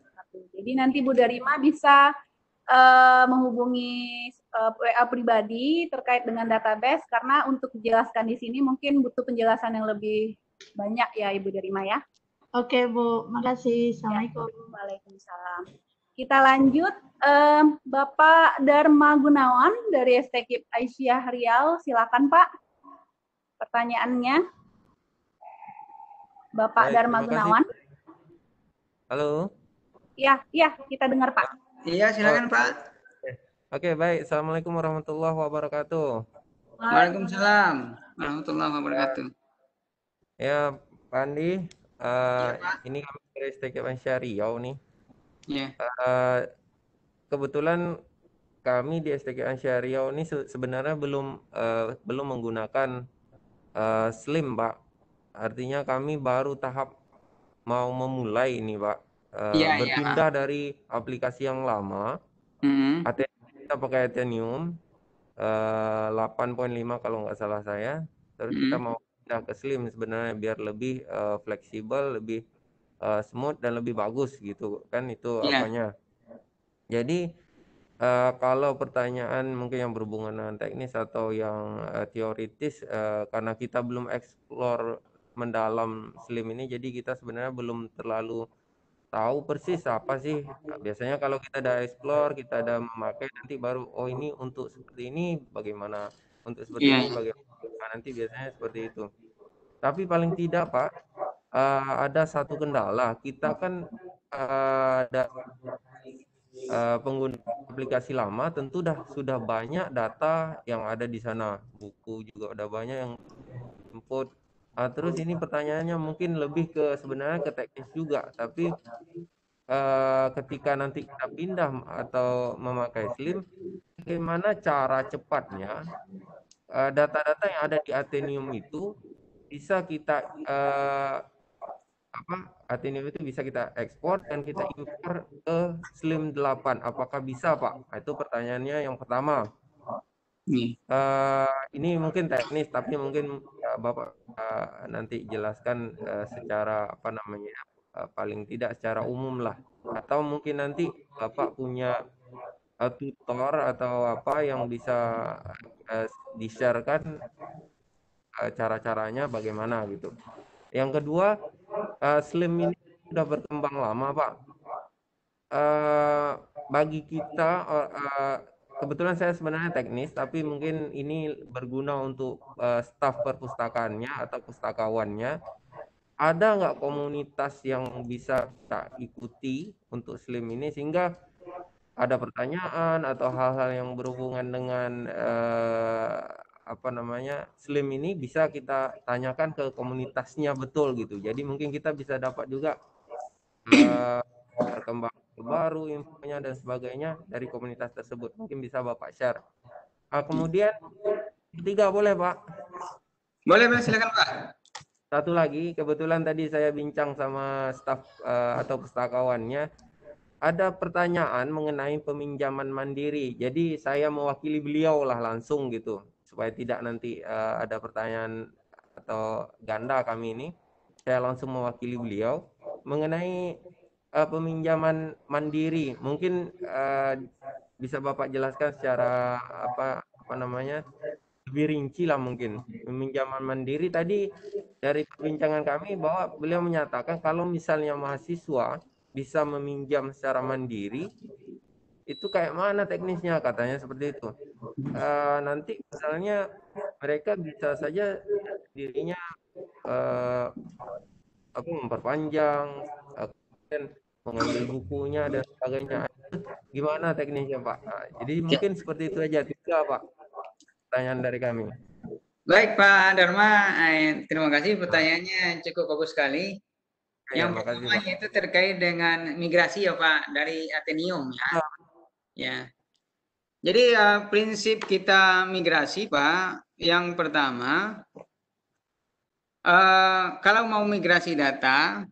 Jadi nanti Bu Darima bisa menghubungi WA pribadi terkait dengan database karena untuk dijelaskan di sini mungkin butuh penjelasan yang lebih banyak ya Ibu Darima ya. Oke Bu, makasih. Assalamualaikum. Waalaikumsalam. Kita lanjut, Bapak Dharma Gunawan dari STKIP Aisyah Riau, silakan Pak. Pertanyaannya, Bapak Baik, Dharma terima kasih. Gunawan. Halo. Iya, kita dengar Pak. Iya, silakan Pak. Oke, baik. Assalamualaikum warahmatullahi wabarakatuh. Waalaikumsalam warahmatullahi wabarakatuh. Ya, Pak Andi, Pak. ini kami dari STKIP Aisyah Riau nih. Ya. Kebetulan kami di STKIP Aisyah Riau ini sebenarnya belum menggunakan Slim, Pak. Artinya kami baru tahap mau memulai ini, Pak. Berpindah dari aplikasi yang lama. Kita pakai Athenium 8.5 kalau nggak salah saya. Terus kita mau pindah ke Slim sebenarnya biar lebih fleksibel, lebih smooth dan lebih bagus gitu kan itu apanya. Jadi kalau pertanyaan mungkin yang berhubungan dengan teknis atau yang teoritis, karena kita belum explore mendalam Slim ini, jadi kita sebenarnya belum terlalu tahu persis apa sih. Biasanya kalau kita ada explore, kita ada memakai, nanti baru oh ini untuk seperti ini bagaimana, untuk seperti ini bagaimana, nanti biasanya seperti itu. Tapi paling tidak Pak, ada satu kendala. Kita kan ada pengguna aplikasi lama, tentu sudah banyak data yang ada di sana, buku juga udah banyak yang input. Terus ini pertanyaannya mungkin lebih ke sebenarnya ke teknis juga, tapi ketika nanti kita pindah atau memakai Slim, bagaimana cara cepatnya data-data yang ada di Athenium itu bisa kita Athenium itu bisa kita ekspor dan kita import ke Slim 8. Apakah bisa, Pak? Nah, itu pertanyaannya yang pertama. Ini mungkin teknis, tapi mungkin Bapak nanti jelaskan secara apa namanya, paling tidak secara umum lah. Atau mungkin nanti Bapak punya tutor atau apa yang bisa di-share-kan cara-caranya bagaimana gitu. Yang kedua, Slim ini sudah berkembang lama, Pak. Bagi kita, kebetulan saya sebenarnya teknis, tapi mungkin ini berguna untuk staf perpustakaannya atau pustakawannya. Ada nggak komunitas yang bisa kita ikuti untuk Slim ini sehingga ada pertanyaan atau hal-hal yang berhubungan dengan apa namanya Slim ini bisa kita tanyakan ke komunitasnya betul gitu. Jadi mungkin kita bisa dapat juga perkembangan baru, infonya dan sebagainya dari komunitas tersebut. Mungkin bisa Bapak share. Kemudian ketiga boleh Pak? Boleh silakan Pak. Satu lagi, kebetulan tadi saya bincang sama staf atau pustakawannya, ada pertanyaan mengenai peminjaman mandiri. Jadi saya mewakili beliau lah langsung gitu, supaya tidak nanti ada pertanyaan atau ganda kami ini. Saya langsung mewakili beliau mengenai peminjaman mandiri. Mungkin bisa Bapak jelaskan secara apa namanya lebih rinci lah mungkin. Peminjaman mandiri tadi dari perbincangan kami bahwa beliau menyatakan kalau misalnya mahasiswa bisa meminjam secara mandiri, itu kayak mana teknisnya katanya seperti itu. Nanti misalnya mereka bisa saja dirinya memperpanjang, kemudian mengambil bukunya dan sebagainya. Gimana teknisnya Pak? Jadi mungkin seperti itu aja, 3 Pak pertanyaan dari kami. Baik Pak Dharma, terima kasih pertanyaannya cukup bagus sekali. Yang pertama itu terkait dengan migrasi ya Pak dari Atheneum ya. Ya. Jadi prinsip kita migrasi Pak, yang pertama kalau mau migrasi data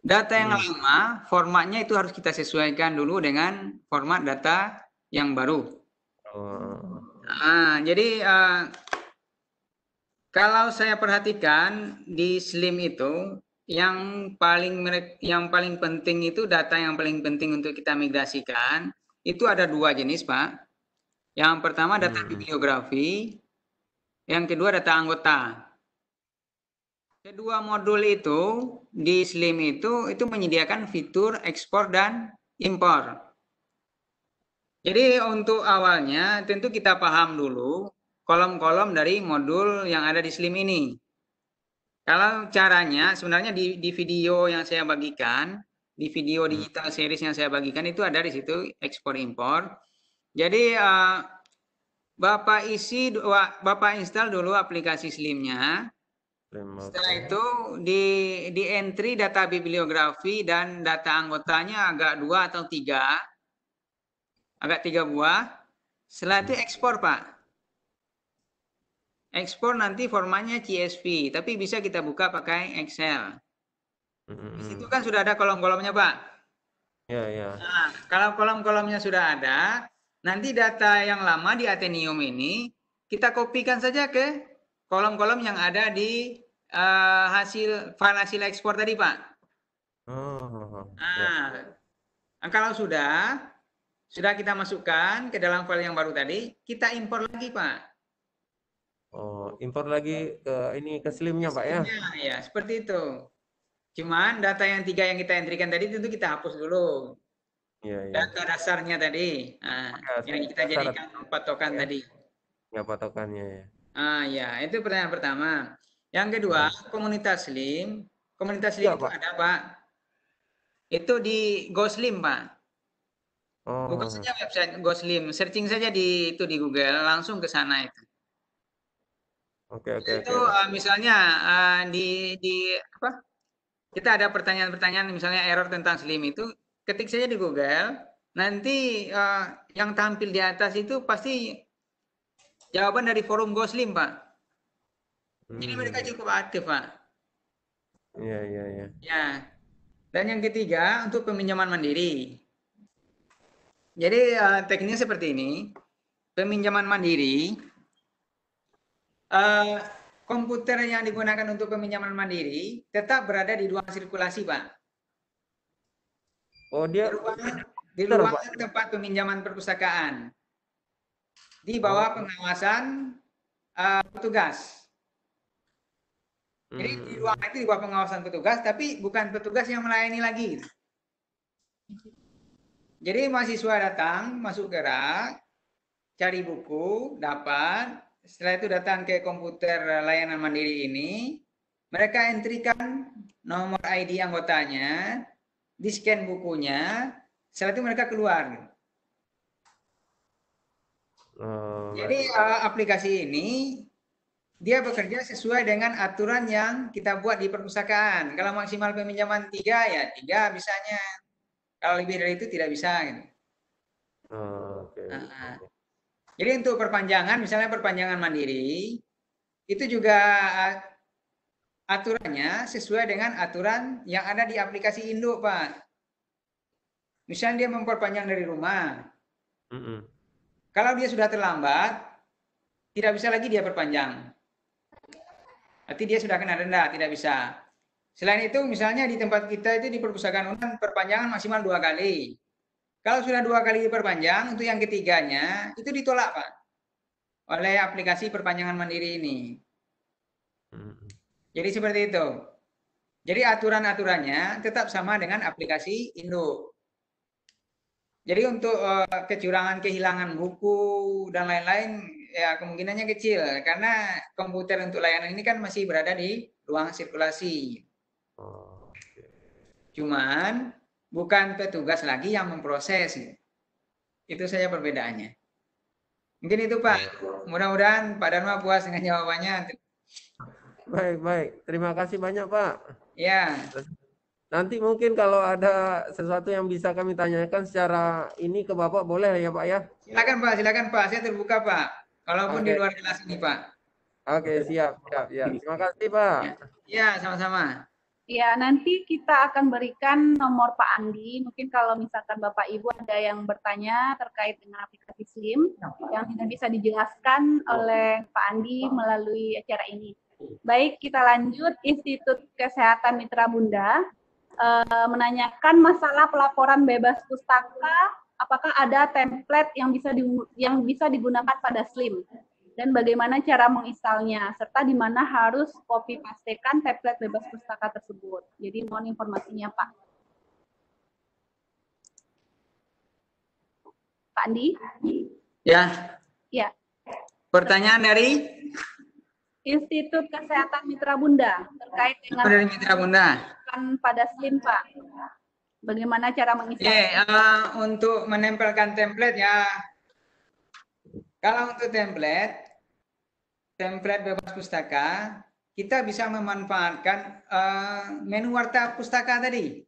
yang lama formatnya itu harus kita sesuaikan dulu dengan format data yang baru. Jadi kalau saya perhatikan di Slim itu yang paling penting itu data yang paling penting untuk kita migrasikan itu ada 2 jenis Pak. Yang pertama data bibliografi, yang kedua data anggota. Kedua modul itu di Slim itu menyediakan fitur ekspor dan impor. Jadi untuk awalnya tentu kita paham dulu kolom-kolom dari modul yang ada di Slim ini. Kalau caranya sebenarnya di video yang saya bagikan, di video digital series yang saya bagikan itu ada di situ ekspor impor. Jadi Bapak install dulu aplikasi Slimnya. Setelah itu di entry data bibliografi dan data anggotanya agak 2 atau 3. Agak 3 buah. Setelah itu ekspor Pak. Ekspor nanti formatnya CSV, tapi bisa kita buka pakai Excel. Di situ kan sudah ada kolom-kolomnya Pak. Ya. Nah, kalau kolom-kolomnya sudah ada, nanti data yang lama di Atheneum ini kita kopikan saja ke kolom-kolom yang ada di file hasil ekspor tadi Pak. Kalau sudah kita masukkan ke dalam file yang baru tadi, kita impor lagi Pak. Impor lagi ke Slimnya Pak ya? Ya, seperti itu. Cuman data yang 3 yang kita entrikan tadi tentu kita hapus dulu. Data dasarnya tadi, yang kita jadikan patokan tadi. Ya, patokannya ya. Ya, itu pertanyaan pertama. Yang kedua, komunitas Slim. Komunitas Slim itu ada Pak. Itu di GoSlim Pak. Buka saja website GoSlim, searching saja di Google, langsung ke sana itu. Itu misalnya kita ada pertanyaan-pertanyaan misalnya error tentang Slim itu ketik saja di Google, nanti yang tampil di atas itu pasti jawaban dari forum GoSlim Pak. Jadi mereka cukup aktif Pak. Iya. Ya. Dan yang ketiga untuk peminjaman mandiri. Jadi tekniknya seperti ini. Peminjaman mandiri. Komputer yang digunakan untuk peminjaman mandiri tetap berada di ruang sirkulasi, Pak. Dia di ruangan tempat peminjaman perpustakaan. Di bawah pengawasan petugas. Jadi di ruangan itu di bawah pengawasan petugas, tapi bukan petugas yang melayani lagi. Jadi mahasiswa datang, masuk gerak, cari buku, dapat. Setelah itu datang ke komputer layanan mandiri ini, mereka entrikan nomor ID anggotanya, di-scan bukunya, setelah itu mereka keluar. Jadi aplikasi ini dia bekerja sesuai dengan aturan yang kita buat di perpustakaan. Kalau maksimal peminjaman 3 ya 3 bisanya. Kalau lebih dari itu tidak bisa. Gitu. Jadi untuk perpanjangan, misalnya perpanjangan mandiri, itu juga aturannya sesuai dengan aturan yang ada di aplikasi induk, Pak. Misalnya dia memperpanjang dari rumah. Kalau dia sudah terlambat, tidak bisa lagi dia perpanjang. Berarti dia sudah kena denda, tidak bisa. Selain itu, misalnya di tempat kita itu di perpustakaan UNAN perpanjangan maksimal 2 kali. Kalau sudah 2 kali diperpanjang, untuk yang ketiganya itu ditolak, Pak. oleh aplikasi perpanjangan mandiri ini. Jadi seperti itu. Jadi aturan-aturannya tetap sama dengan aplikasi Indo. Jadi untuk kecurangan, kehilangan buku dan lain-lain ya kemungkinannya kecil karena komputer untuk layanan ini kan masih berada di ruang sirkulasi. Cuman bukan petugas lagi yang memproses. Itu saja perbedaannya. Mungkin itu Pak. Mudah-mudahan Pak Dharma puas dengan jawabannya. Baik. Terima kasih banyak Pak. Ya. Nanti mungkin kalau ada sesuatu yang bisa kami tanyakan secara ini ke Bapak boleh ya Pak ya? Silakan Pak. Saya terbuka Pak. Walaupun di luar kelas ini Pak. Oke, siap. Ya. Terima kasih Pak. Ya, sama-sama. Ya, nanti kita akan berikan nomor Pak Andi. Mungkin kalau misalkan Bapak Ibu ada yang bertanya terkait dengan aplikasi Slim yang tidak bisa dijelaskan oleh Pak Andi melalui acara ini. Baik, kita lanjut. Institut Kesehatan Mitra Bunda menanyakan masalah pelaporan bebas pustaka. Apakah ada template yang bisa digunakan pada Slim? Dan bagaimana cara menginstalnya, serta di mana harus copy pastekan template bebas pustaka tersebut. Jadi mohon informasinya Pak. Pak Andi? Ya. Ya. Pertanyaan dari Institut Kesehatan Mitra Bunda terkait dengan dari Mitra Bunda pada Slim Pak. Bagaimana cara menginstalnya? Untuk menempelkan template ya. Kalau untuk template bebas pustaka, kita bisa memanfaatkan menu warta pustaka tadi.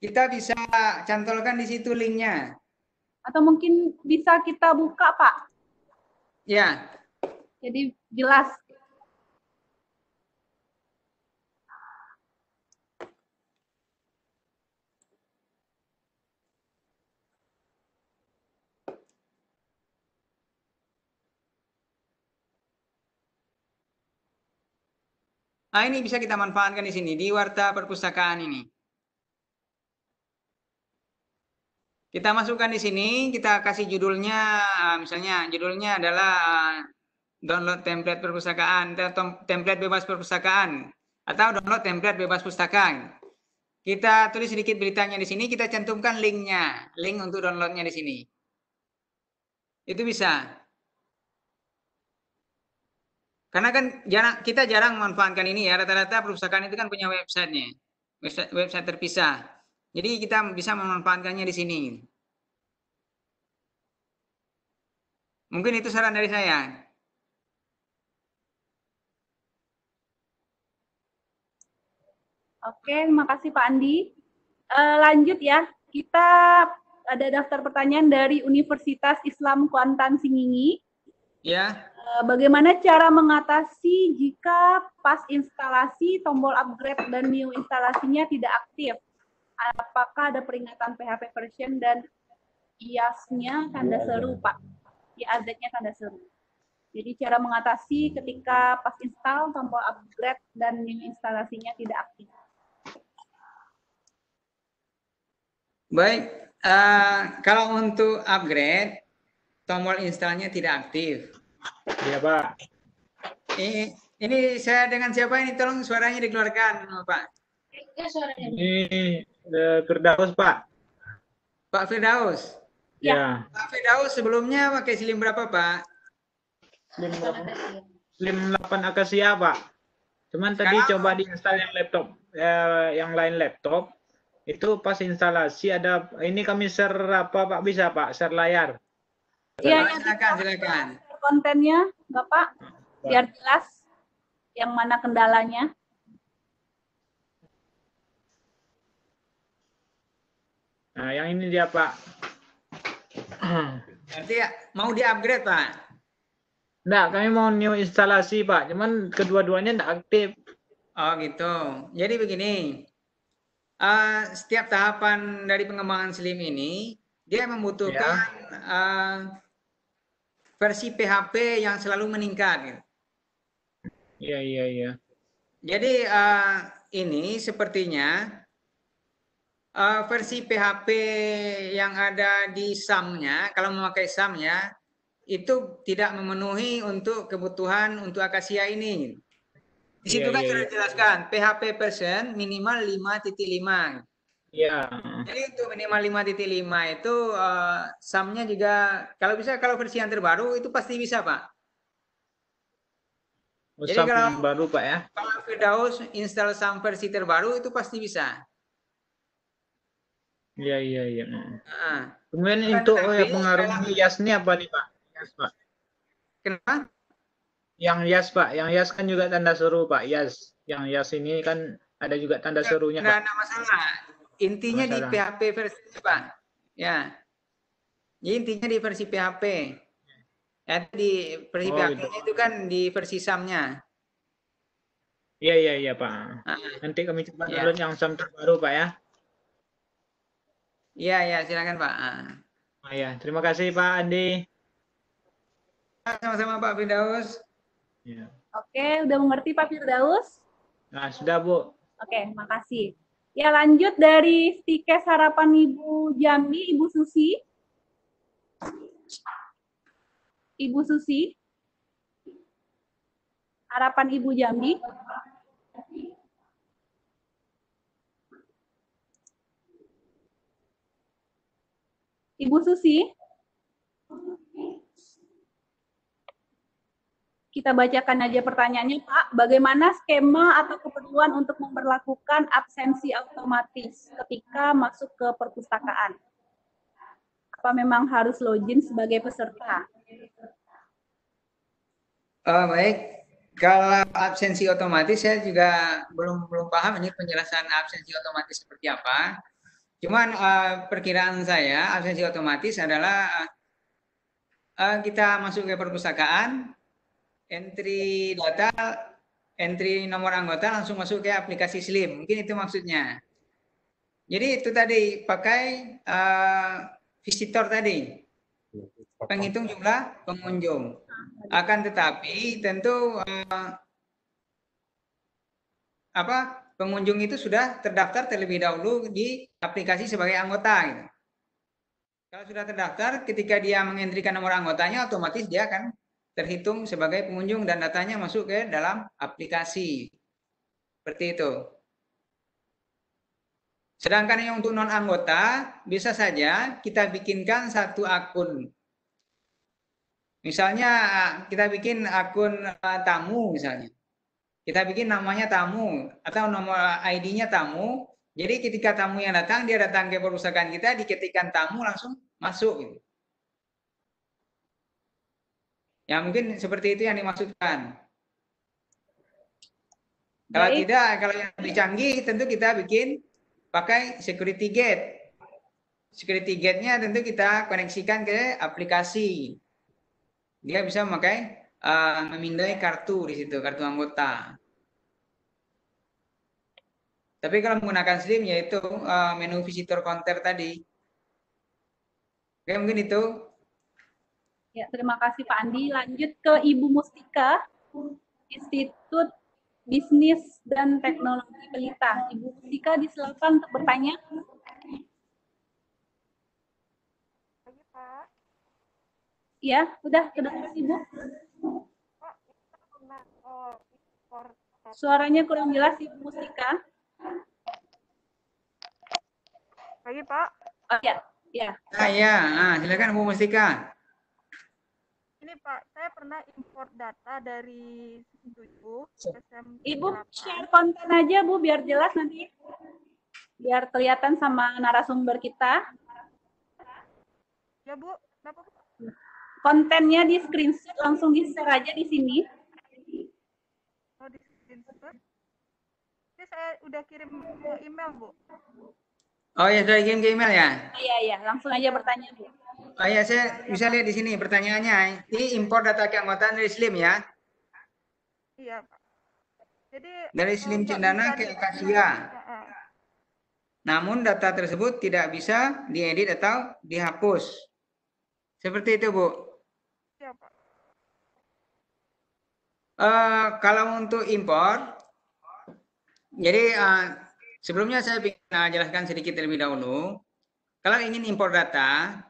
Kita bisa cantolkan di situ linknya. Atau mungkin bisa kita buka, Pak? Ya. Jadi jelas. Nah, ini bisa kita manfaatkan di sini, di warta perpustakaan ini. Kita masukkan di sini, kita kasih judulnya, misalnya judulnya adalah download template perpustakaan, template bebas perpustakaan, atau download template bebas pustaka. Kita tulis sedikit beritanya di sini, kita cantumkan linknya, link untuk downloadnya di sini. Itu bisa. Karena kan kita jarang memanfaatkan ini ya, rata-rata perpustakaan itu kan punya websitenya, website terpisah. Jadi kita bisa memanfaatkannya di sini. Mungkin itu saran dari saya. Oke, terima kasih Pak Andi. Lanjut ya, kita ada daftar pertanyaan dari Universitas Islam Kuantan Singingi. Ya. Bagaimana cara mengatasi jika pas instalasi tombol upgrade dan new instalasinya tidak aktif? Apakah ada peringatan PHP version dan IAS-nya tanda seru, Pak? IAZ-nya tanda seru. Jadi cara mengatasi ketika pas install tombol upgrade dan new instalasinya tidak aktif. Baik, kalau untuk upgrade tombol installnya tidak aktif. Iya Pak. Ini saya dengan siapa ini? Tolong suaranya dikeluarkan, Pak. Ini Firdaus Pak. Pak Firdaus. Ya. Pak Firdaus sebelumnya pakai Slim berapa Pak? Slim 8 Acacia Pak. Cuman tadi coba diinstal yang laptop, yang lain laptop. Itu pas instalasi ada, ini kami share apa Pak, bisa Pak, share layar. Iya, silakan. Kontennya Bapak, biar jelas yang mana kendalanya. Nah, yang ini dia Pak. Berarti ya, mau di-upgrade Pak? Enggak, kami mau new instalasi Pak, cuman kedua-duanya enggak aktif. Oh gitu. Jadi begini, setiap tahapan dari pengembangan Slim ini, dia membutuhkan versi PHP yang selalu meningkat. Iya. Jadi ini sepertinya versi PHP yang ada di SAM-nya, kalau memakai SAM-nya, itu tidak memenuhi untuk kebutuhan untuk Akasia ini. Di situ kan sudah dijelaskan, PHP version minimal 5.5. Iya. Jadi untuk minimal 5.5 itu SAM-nya juga, kalau versi yang terbaru itu pasti bisa, Pak. Jadi kalau baru Pak ya. Kalau Firdaus install SAM versi terbaru itu pasti bisa. Iya. Nah, Kemudian untuk pengaruh YAS ini apa nih Pak? YAS Pak. Kenapa? Yang YAS Pak, yang YAS kan juga tanda seru Pak. YAS, yang YAS ini kan ada juga tanda serunya Pak. Tidak ada masalah. Intinya di PHP versi Pak. Ya. Jadi intinya di versi PHP. Di versi PHP itu kan di versi SAM-nya. Iya Pak. Nanti kami coba download yang SAM terbaru Pak ya. Iya, silakan Pak. Ya, terima kasih Pak Andi. Sama-sama Pak Firdaus. Ya. Oke, udah mengerti Pak Firdaus? Nah, sudah Bu. Oke, makasih. Ya, lanjut dari Stikes Harapan Ibu Jambi, Ibu Susi. Ibu Susi. Harapan Ibu Jambi. Ibu Susi. Kita bacakan aja pertanyaannya, Pak. Bagaimana skema atau keperluan untuk memperlakukan absensi otomatis ketika masuk ke perpustakaan? Apa memang harus login sebagai peserta? Baik. Kalau absensi otomatis saya juga belum paham ini penjelasan absensi otomatis seperti apa. Cuman perkiraan saya absensi otomatis adalah kita masuk ke perpustakaan, entry data, entry nomor anggota langsung masuk ke aplikasi Slim. Mungkin itu maksudnya. Jadi itu tadi pakai visitor tadi, penghitung jumlah pengunjung. Akan tetapi tentu pengunjung itu sudah terdaftar terlebih dahulu di aplikasi sebagai anggota. Gitu. Kalau sudah terdaftar, ketika dia mengentrikan nomor anggotanya, otomatis dia akan terhitung sebagai pengunjung dan datanya masuk ke dalam aplikasi. Seperti itu. Sedangkan yang untuk non anggota, bisa saja kita bikinkan satu akun. Misalnya kita bikin akun tamu misalnya. Kita bikin namanya tamu atau nomor ID-nya tamu. Jadi ketika tamu yang datang, dia datang ke perpustakaan kita, diketikkan tamu langsung masuk. Gitu. Ya mungkin seperti itu yang dimaksudkan. Kalau tidak, kalau yang lebih canggih tentu kita bikin pakai security gate. Security gate-nya tentu kita koneksikan ke aplikasi. Dia bisa memakai memindai kartu di situ, kartu anggota. Tapi kalau menggunakan Slim yaitu menu visitor counter tadi. Oke, mungkin itu. Ya, terima kasih Pak Andi. Lanjut ke Ibu Mustika, Institut Bisnis dan Teknologi Pelita. Ibu Mustika disilakan untuk bertanya. Ya, udah kedengaran Ibu. Suaranya kurang jelas Ibu Mustika. Pagi Pak. Oh, ya. Silakan Bu Mustika. Ini Pak, saya pernah import data dari situ Ibu share konten aja Bu, biar jelas nanti. Biar kelihatan sama narasumber kita. Ya Bu, kenapa Bu? Kontennya di screenshot, langsung di-share aja di sini. Oh, di screenshot. Ini saya udah kirim ke email, Bu. Oh ya, sudah kirim ke email ya? Iya, langsung aja bertanya, Bu. Oh ya, saya bisa lihat di sini pertanyaannya. Ini import data keanggotaan dari Slim ya? Iya, Pak. Jadi dari Slim Cendana ke Akasia. Namun data tersebut tidak bisa diedit atau dihapus. Seperti itu, Bu. Iya, Pak. Kalau untuk import, jadi Sebelumnya saya ingin jelaskan sedikit terlebih dahulu. Kalau ingin impor data,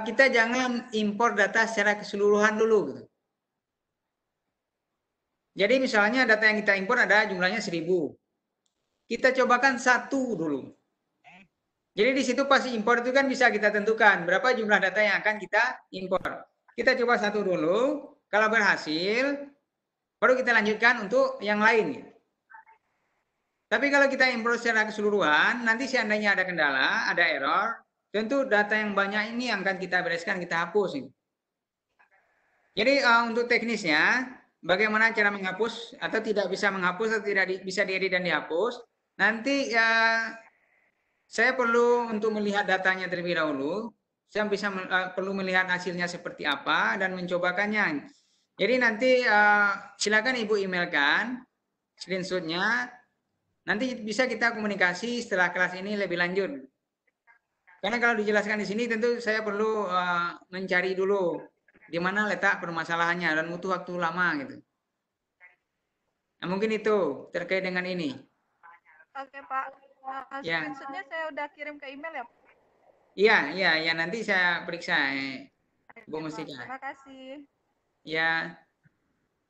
kita jangan impor data secara keseluruhan dulu. Gitu. Jadi misalnya data yang kita impor ada jumlahnya 1000. Kita cobakan 1 dulu. Jadi di situ pasti impor itu kan bisa kita tentukan berapa jumlah data yang akan kita impor. Kita coba 1 dulu. Kalau berhasil, baru kita lanjutkan untuk yang lain. Tapi kalau kita impor secara keseluruhan, nanti seandainya ada kendala, ada error, tentu data yang banyak ini yang akan kita bereskan, kita hapus. Jadi untuk teknisnya, bagaimana cara menghapus atau tidak bisa menghapus atau tidak bisa diedit dan dihapus, nanti saya perlu untuk melihat datanya terlebih dahulu. Saya perlu melihat hasilnya seperti apa dan mencobakannya. Jadi nanti silakan Ibu emailkan screenshotnya. Nanti bisa kita komunikasi setelah kelas ini lebih lanjut. Karena kalau dijelaskan di sini tentu saya perlu mencari dulu di mana letak permasalahannya dan butuh waktu lama gitu. Nah, mungkin itu terkait dengan ini. Oke Pak, screenshotnya saya udah kirim ke email ya? Iya, nanti saya periksa. Bu Mustika. Terima kasih. Ya.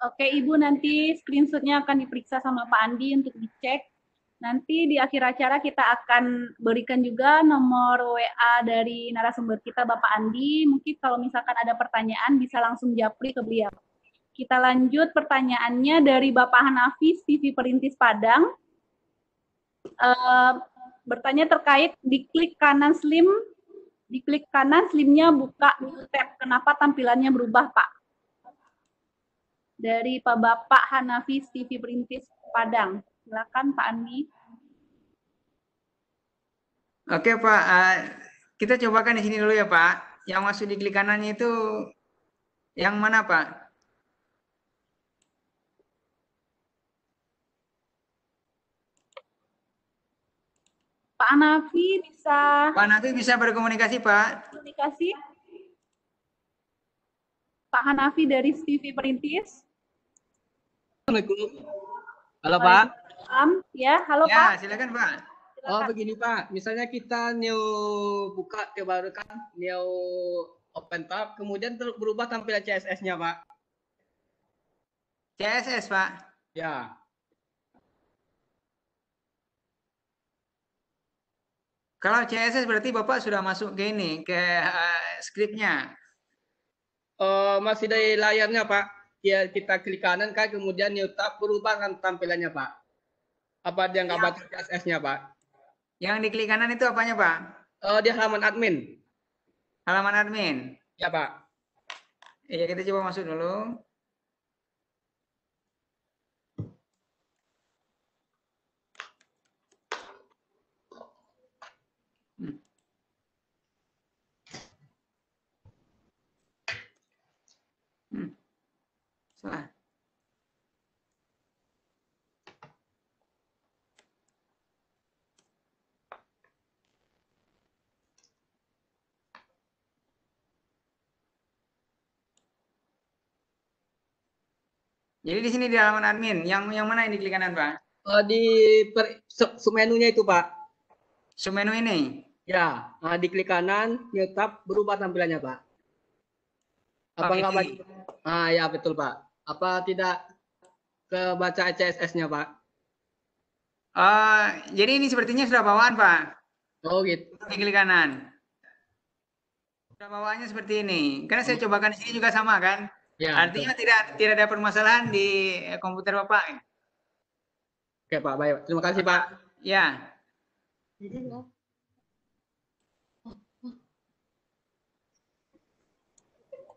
Oke Ibu, nanti screenshotnya akan diperiksa sama Pak Andi untuk dicek. Nanti di akhir acara kita akan berikan juga nomor WA dari narasumber kita Bapak Andi. Mungkin kalau misalkan ada pertanyaan bisa langsung japri ke beliau. Kita lanjut pertanyaannya dari Bapak Hanafi, TV Perintis Padang. Bertanya terkait diklik kanan slimnya buka new tab. Kenapa tampilannya berubah Pak? Dari Pak Bapak Hanafi, TV Perintis Padang. Silakan Pak Andi. Oke Pak, kita cobakan di sini dulu ya Pak. Yang masuk di klik kanannya itu yang mana Pak? Pak Hanafi bisa. Pak Hanafi bisa berkomunikasi Pak. Komunikasi. Pak Hanafi dari TV Perintis. Assalamualaikum. Halo Pak. Ya, halo ya, Pak. Silakan Pak. Oh begini Pak, misalnya kita new buka coba kan new open tab, kemudian berubah tampilan CSS-nya Pak. CSS Pak. Ya. Kalau CSS berarti Bapak sudah masuk ke ini, ke skripnya. Masih dari layarnya Pak. Ya kita klik kanan kan, kemudian new tab, berubah kan tampilannya Pak. Apa dia nggak baca CSS-nya Pak? Yang di klik kanan itu apanya Pak? Dia halaman admin. Halaman admin? Ya Pak. Iya, kita coba masuk dulu. Salah. Jadi di sini di halaman admin, yang mana yang di klik kanan Pak? Di submenunya itu Pak. Submenu ini? Ya, di klik kanan, new tab, berubah tampilannya Pak. Apa nggak baca? Ya betul Pak. Apa tidak kebaca CSS-nya Pak? Jadi ini sepertinya sudah bawaan Pak. Oh gitu. Di klik kanan. Sudah bawaannya seperti ini. Karena saya cobakan di sini juga sama kan? Ya, artinya betul. tidak ada permasalahan di komputer Bapak. Oke Pak, baik. Terima kasih Pak. Ya.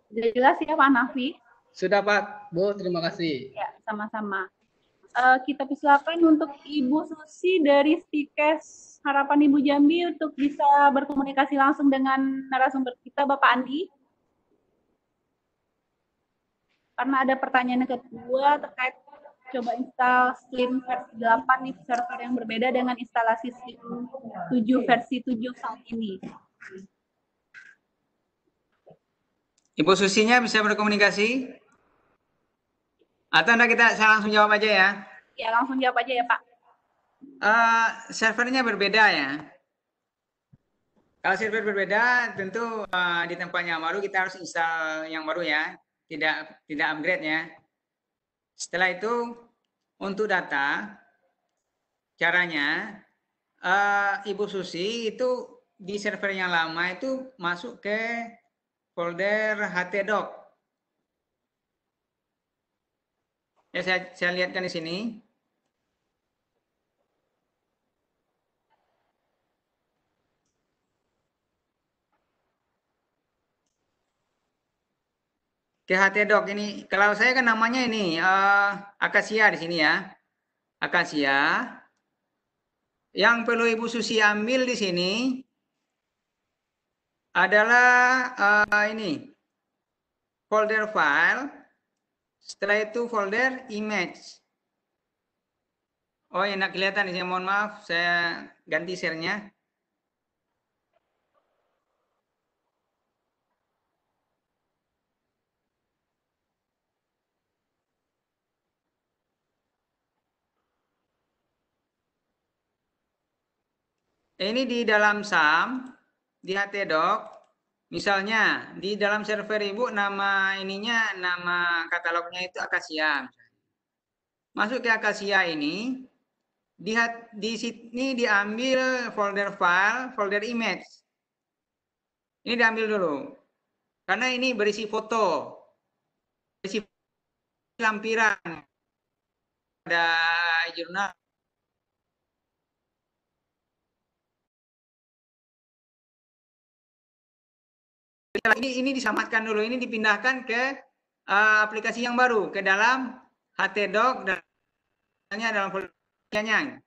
Sudah jelas ya Pak Nafi? Sudah Pak, Bu. Terima kasih. Ya, sama-sama. Kita persilakan untuk Ibu Susi dari Stikes Harapan Ibu Jambi untuk bisa berkomunikasi langsung dengan narasumber kita Bapak Andi. Karena ada pertanyaan yang kedua terkait coba install Slim versi 8 nih, server yang berbeda dengan instalasi Slim 7 versi 7 saat ini. Ibu Susinya bisa berkomunikasi? Atau saya langsung jawab aja ya? Ya, langsung jawab aja ya Pak. Servernya berbeda ya. Kalau server berbeda, tentu di tempatnya baru kita harus install yang baru ya, tidak upgrade ya. Setelah itu untuk data, caranya Ibu Susi itu di server yang lama itu masuk ke folder htdoc. Ya, saya lihatkan di sini. Ke htdoc ini, kalau saya kan namanya ini Akasia di sini ya. Akasia. Yang perlu Ibu Susi ambil di sini adalah ini folder file. Setelah itu folder image. Oh, enak kelihatan ini. Mohon maaf, saya ganti share-nya. Ini di dalam SAM, di htdoc, misalnya di dalam server Ibu nama ininya, nama katalognya itu Akasia. Masuk ke Akasia ini, di sini diambil folder file, folder image. Ini diambil dulu. Karena ini berisi foto, berisi lampiran, ada jurnal. Ini disamatkan dulu, ini dipindahkan ke aplikasi yang baru, ke dalam htdoc dan dalam foldernya.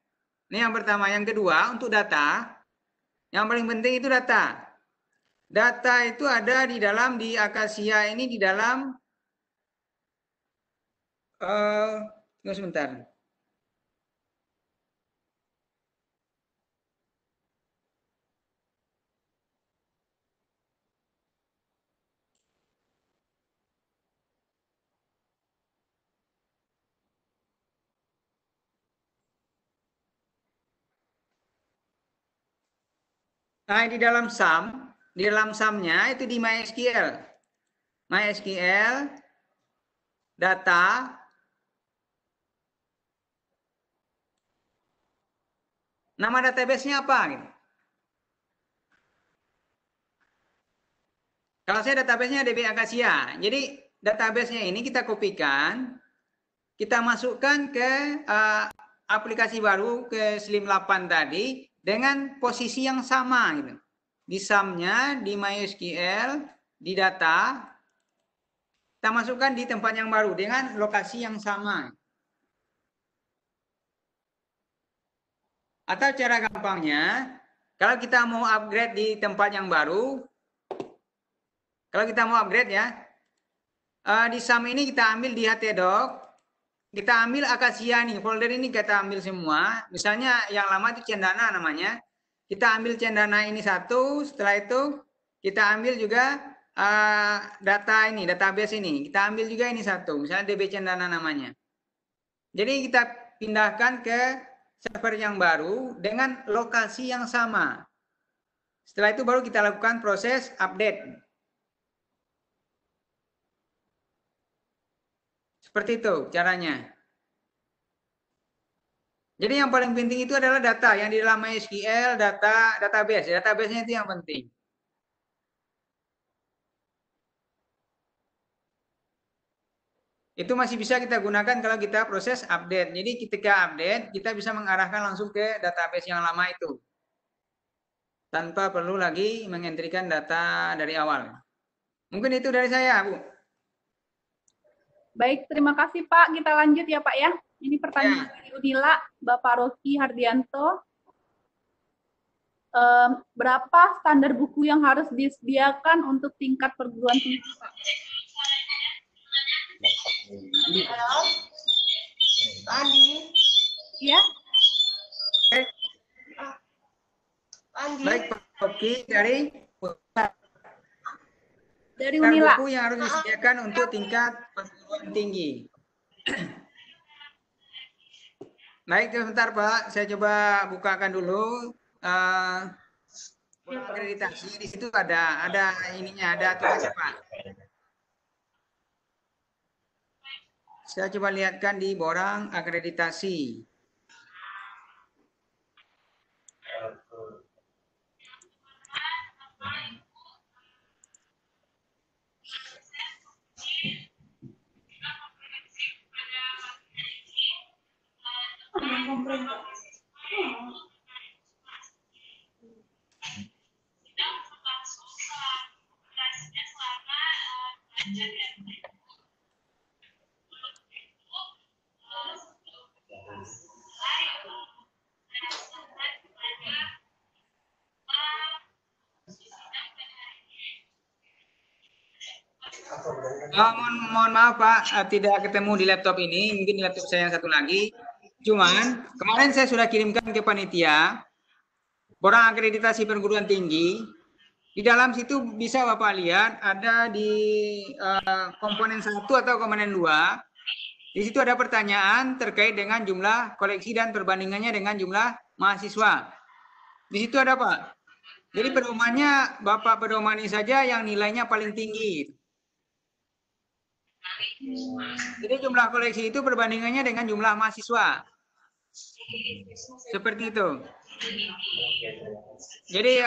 Ini yang pertama. Yang kedua, untuk data, yang paling penting itu data. Data itu ada di dalam, di Akasia ini di dalam, tunggu sebentar. Nah, di dalam SAM, di dalam SAM-nya itu di MySQL. MySQL, data, nama database-nya apa? Gitu. Kalau saya database-nya DB Akasia. Jadi database-nya ini kita kopikan, kita masukkan ke aplikasi baru, ke Slim 8 tadi, dengan posisi yang sama. Gitu. Di SAM-nya, di MySQL, di data, kita masukkan di tempat yang baru dengan lokasi yang sama. Atau cara gampangnya, kalau kita mau upgrade di tempat yang baru, kalau kita mau upgrade ya, di SAM ini kita ambil di htdoc, kita ambil Akasia nih, folder ini kita ambil semua. Misalnya yang lama itu Cendana namanya. Kita ambil Cendana ini satu, setelah itu kita ambil juga data ini, database ini. Kita ambil juga ini satu, misalnya DB Cendana namanya. Jadi kita pindahkan ke server yang baru dengan lokasi yang sama. Setelah itu baru kita lakukan proses update. Seperti itu caranya. Jadi yang paling penting itu adalah data yang di dalam MySQL, database. Database-nya itu yang penting. Itu masih bisa kita gunakan kalau kita proses update. Jadi ketika update, kita bisa mengarahkan langsung ke database yang lama itu. Tanpa perlu lagi mengentrikan data dari awal. Mungkin itu dari saya, Bu. Baik, terima kasih Pak. Kita lanjut ya Pak ya. Ini pertanyaan dari Unila, Bapak Rocky Hardianto. Berapa standar buku yang harus disediakan untuk tingkat perguruan tinggi Pak? Halo? Andi? Iya? Andi? Baik, Pak Rocky dari Unila. Buku yang harus disediakan untuk tingkat perguruan tinggi. Baik, sebentar Pak, saya coba bukakan dulu akreditasi. Di situ ada ininya, ada tugasnya Pak. Saya coba lihatkan di borang akreditasi. Mohon maaf Pak, tidak ketemu di laptop ini, mungkin di laptop saya yang satu lagi. Cuman kemarin saya sudah kirimkan ke panitia borang akreditasi perguruan tinggi. Di dalam situ bisa Bapak lihat ada di komponen 1 atau komponen 2. Di situ ada pertanyaan terkait dengan jumlah koleksi dan perbandingannya dengan jumlah mahasiswa. Di situ ada Pak. Jadi pedomannya Bapak pedomani saja yang nilainya paling tinggi. Jadi jumlah koleksi itu perbandingannya dengan jumlah mahasiswa. Seperti itu. Jadi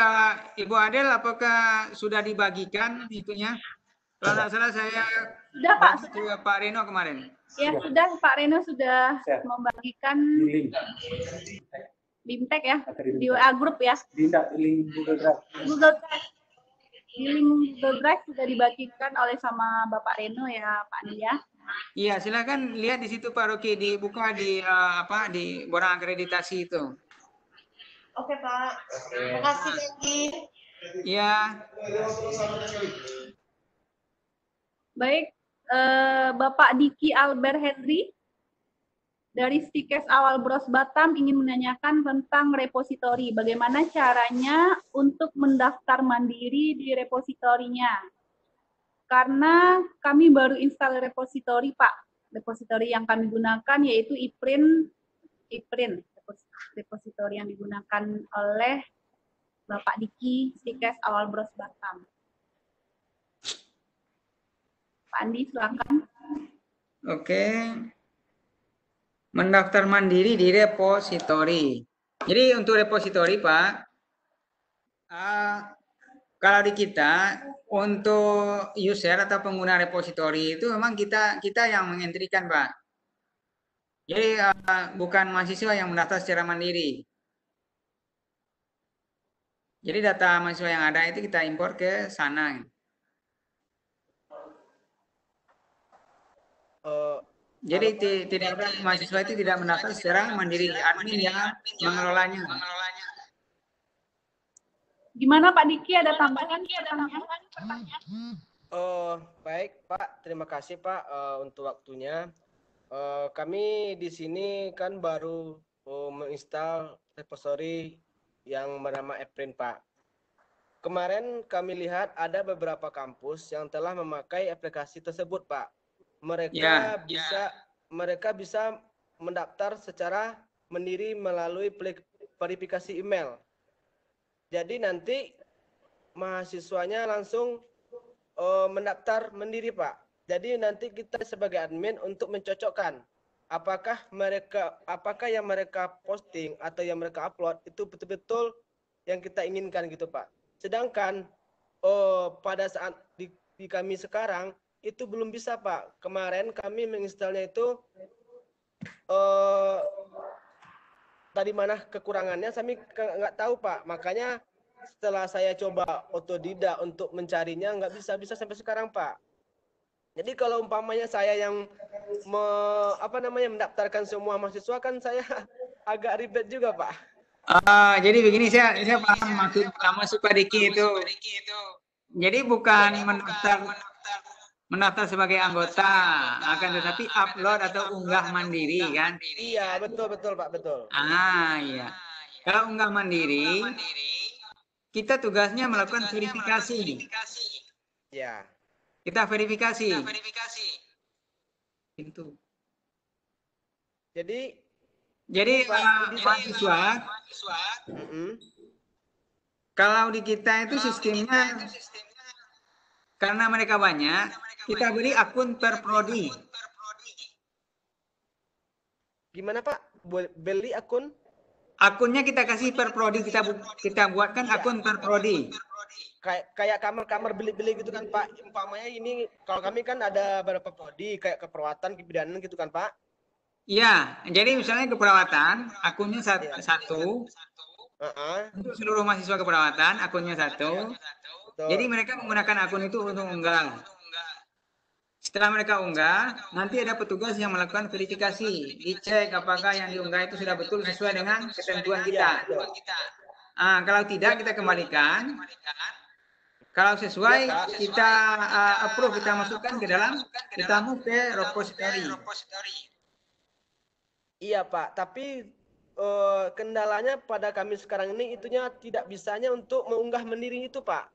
Ibu Adel, apakah sudah dibagikan itunya? Kalau tidak salah saya sudah Pak, ke Pak Reno kemarin. Ya sudah, Pak Reno sudah membagikan BIMTEK ya, di WA Group ya. Di link Google Drive. Di link Google Drive sudah dibagikan oleh sama Bapak Reno ya, Pak Andi ya. Iya, silakan lihat di situ Pak Roki, dibuka di di borang akreditasi itu. Oke Pak. Terima kasih Deki. Iya. Baik, Bapak Diki Albert Henry dari Stikes Awal Bros Batam ingin menanyakan tentang repositori. Bagaimana caranya untuk mendaftar mandiri di repositorinya? Karena kami baru install repositori, Pak. Repositori yang kami gunakan yaitu ePrint, repositori yang digunakan oleh Bapak Diki Stikes Awal Bros Batam. Pak Andi, silakan. Oke. Mendaftar mandiri di repositori. Jadi untuk repositori, Pak, kalau di kita untuk user atau pengguna repositori itu memang kita yang mengentrikan, Pak. Jadi bukan mahasiswa yang mendaftar secara mandiri. Jadi data mahasiswa yang ada itu kita impor ke sana. Jadi tidak ada mahasiswa itu tidak mendaftar secara mandiri, admin yang mengelolanya. Gimana Pak Diki, ada tambahan? Baik Pak, terima kasih Pak untuk waktunya. Kami di sini kan baru menginstal repository yang bernama ePrint Pak. Kemarin kami lihat ada beberapa kampus yang telah memakai aplikasi tersebut Pak. Mereka bisa mendaftar secara mandiri melalui verifikasi email. Jadi nanti mahasiswanya langsung mendaftar mandiri Pak. Jadi nanti kita sebagai admin untuk mencocokkan apakah yang mereka posting atau yang mereka upload itu betul-betul yang kita inginkan gitu Pak. Sedangkan pada saat di kami sekarang itu belum bisa Pak. Kemarin kami menginstalnya itu dari mana kekurangannya kami nggak tahu Pak. Makanya setelah saya coba otodidak untuk mencarinya nggak bisa sampai sekarang Pak. Jadi kalau umpamanya saya yang mendaftarkan semua mahasiswa kan saya agak ribet juga Pak. Jadi begini, saya paham maksud Pak Diki itu. Jadi bukan mendaftar sebagai anggota, akan tetapi upload atau unggah mandiri kan? Iya, betul Pak, betul. Iya. Kalau unggah mandiri, kita tugasnya melakukan verifikasi. Ya. Kita verifikasi. Itu. Jadi Jadi mahasiswa, kalau di kita itu sistemnya, karena mereka banyak, kita beri akun per prodi. Gimana Pak? Beli akun? Akunnya kita kasih per prodi, kita buatkan akun per prodi. Kayak kamar-kamar beli-beli gitu kan Pak. Umpamanya ini kalau kami kan ada beberapa prodi kayak keperawatan, kebidanan gitu kan Pak. Iya, jadi misalnya keperawatan akunnya satu. Untuk seluruh mahasiswa keperawatan akunnya satu. Jadi mereka menggunakan akun itu untuk unggah. Setelah mereka unggah, nanti ada petugas yang melakukan verifikasi, dicek apakah yang diunggah itu sudah betul sesuai dengan ketentuan kita. Kalau tidak, kita kembalikan. Kalau sesuai, kita approve, kita masukkan ke dalam, kita move ke repository. Iya Pak, tapi kendalanya pada kami sekarang ini itunya tidak bisanya untuk mengunggah mandiri itu Pak.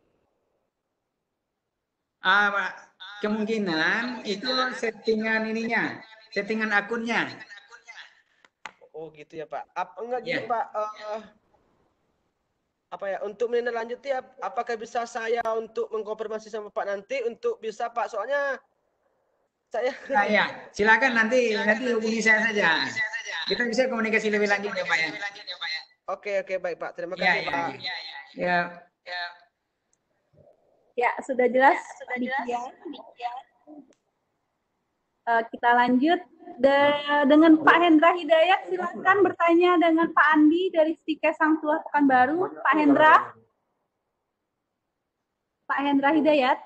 Kemungkinan itu settingan ininya, settingan akunnya. Oh gitu ya Pak. Enggak gini Pak. Apa ya, untuk menindaklanjuti apakah bisa saya untuk mengkonfirmasi sama Pak nanti untuk bisa Pak, soalnya saya ya, silakan nanti hubungi saya saja. Kita bisa komunikasi lebih lanjut ya Pak ya. Oke baik Pak. Terima kasih Pak. Ya, sudah jelas. Kita lanjut dengan Pak Hendra Hidayat. Silakan bertanya dengan Pak Andi dari Stikes Sang Tua Pekanbaru. Pak Hendra Hidayat.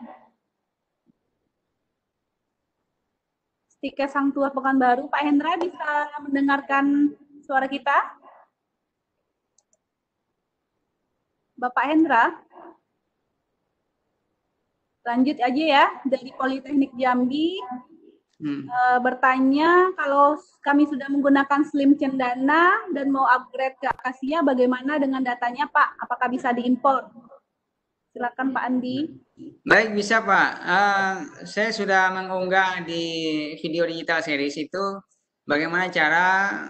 Stikes Sang Tua Pekanbaru. Pak Hendra bisa mendengarkan suara kita? Bapak Hendra? Lanjut aja ya, dari Politeknik Jambi. Bertanya, kalau kami sudah menggunakan Slim Cendana dan mau upgrade ke Akasia, bagaimana dengan datanya Pak? Apakah bisa diimpor? Silakan Pak Andi. Baik, bisa Pak. Saya sudah mengunggah di video digital series itu bagaimana cara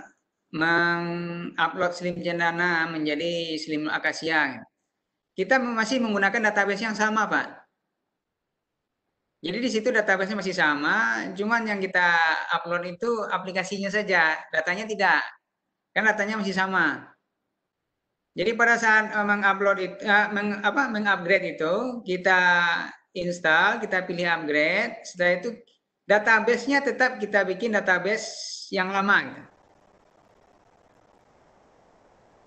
mengupload Slim Cendana menjadi Slim Akasia. Kita masih menggunakan database yang sama Pak. Jadi di situ database-nya masih sama, cuman yang kita upload itu aplikasinya saja, datanya tidak. Kan datanya masih sama. Jadi pada saat mengupgrade itu, kita install, kita pilih upgrade, setelah itu database-nya tetap kita bikin database yang lama. Gitu.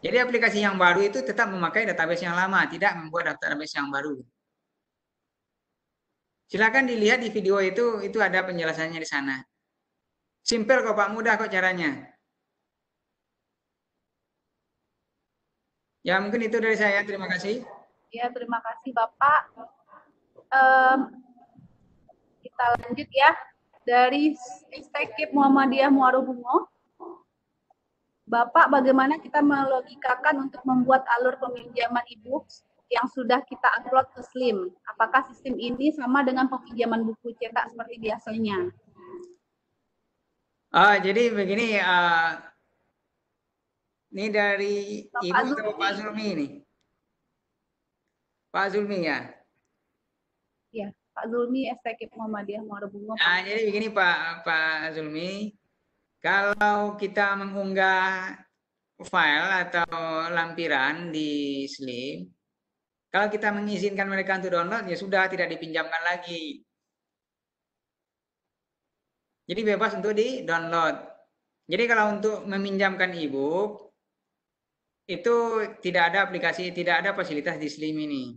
Jadi aplikasi yang baru itu tetap memakai database yang lama, tidak membuat database yang baru. Silakan dilihat di video itu ada penjelasannya di sana. Simpel kok Pak, mudah kok caranya. Ya mungkin itu dari saya, terima kasih. Ya terima kasih Bapak. Kita lanjut ya, dari Stekip Muhammadiyah Muarubungo. Bapak, bagaimana kita melogikakan untuk membuat alur peminjaman e-book yang sudah kita upload ke Slim? Apakah sistem ini sama dengan peminjaman buku cetak seperti biasanya? Jadi begini, ini dari Ibu atau Pak Zulmi ini? Pak Zulmi ya? Ya, Pak Zulmi, Stekip Muhammadiyah Muarubungo. Jadi begini Pak Zulmi, kalau kita mengunggah file atau lampiran di Slim, kalau kita mengizinkan mereka untuk download, ya sudah tidak dipinjamkan lagi. Jadi bebas untuk di-download. Jadi kalau untuk meminjamkan e-book, itu tidak ada aplikasi, tidak ada fasilitas di Slim ini.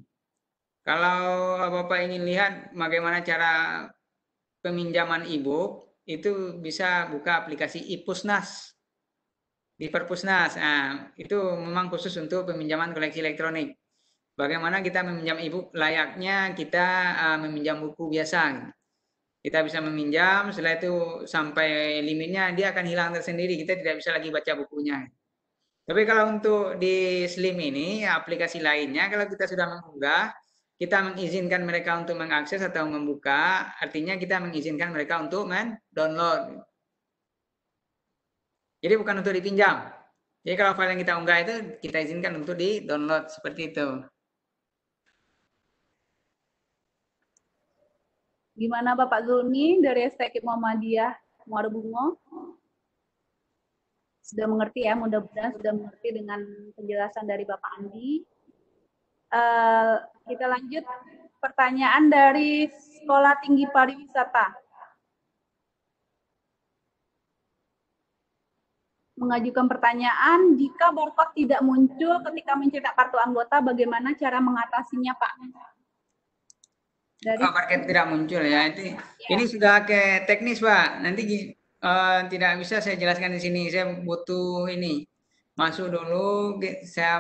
Kalau Bapak ingin lihat bagaimana cara peminjaman e-book, itu bisa buka aplikasi iPusnas. Di Perpusnas, itu memang khusus untuk peminjaman koleksi elektronik. Bagaimana kita meminjam e-book layaknya kita meminjam buku biasa. Kita bisa meminjam, setelah itu sampai limitnya dia akan hilang tersendiri. Kita tidak bisa lagi baca bukunya. Tapi kalau untuk di Slim ini, aplikasi lainnya, kalau kita sudah mengunggah, kita mengizinkan mereka untuk mengakses atau membuka, artinya kita mengizinkan mereka untuk men-download. Jadi bukan untuk dipinjam. Jadi kalau file yang kita unggah itu kita izinkan untuk di-download seperti itu. Gimana Bapak Zulmi dari STQ Muhammadiyah Muara Bungo? Sudah mengerti ya, mudah-mudahan sudah mengerti dengan penjelasan dari Bapak Andi. Kita lanjut pertanyaan dari Sekolah Tinggi Pariwisata. Mengajukan pertanyaan, jika barcode tidak muncul ketika mencetak kartu anggota, bagaimana cara mengatasinya, Pak? Dari barcode tidak muncul ya, itu ya. Ini sudah ke teknis, Pak. Nanti tidak bisa saya jelaskan di sini. Saya butuh ini masuk dulu. Saya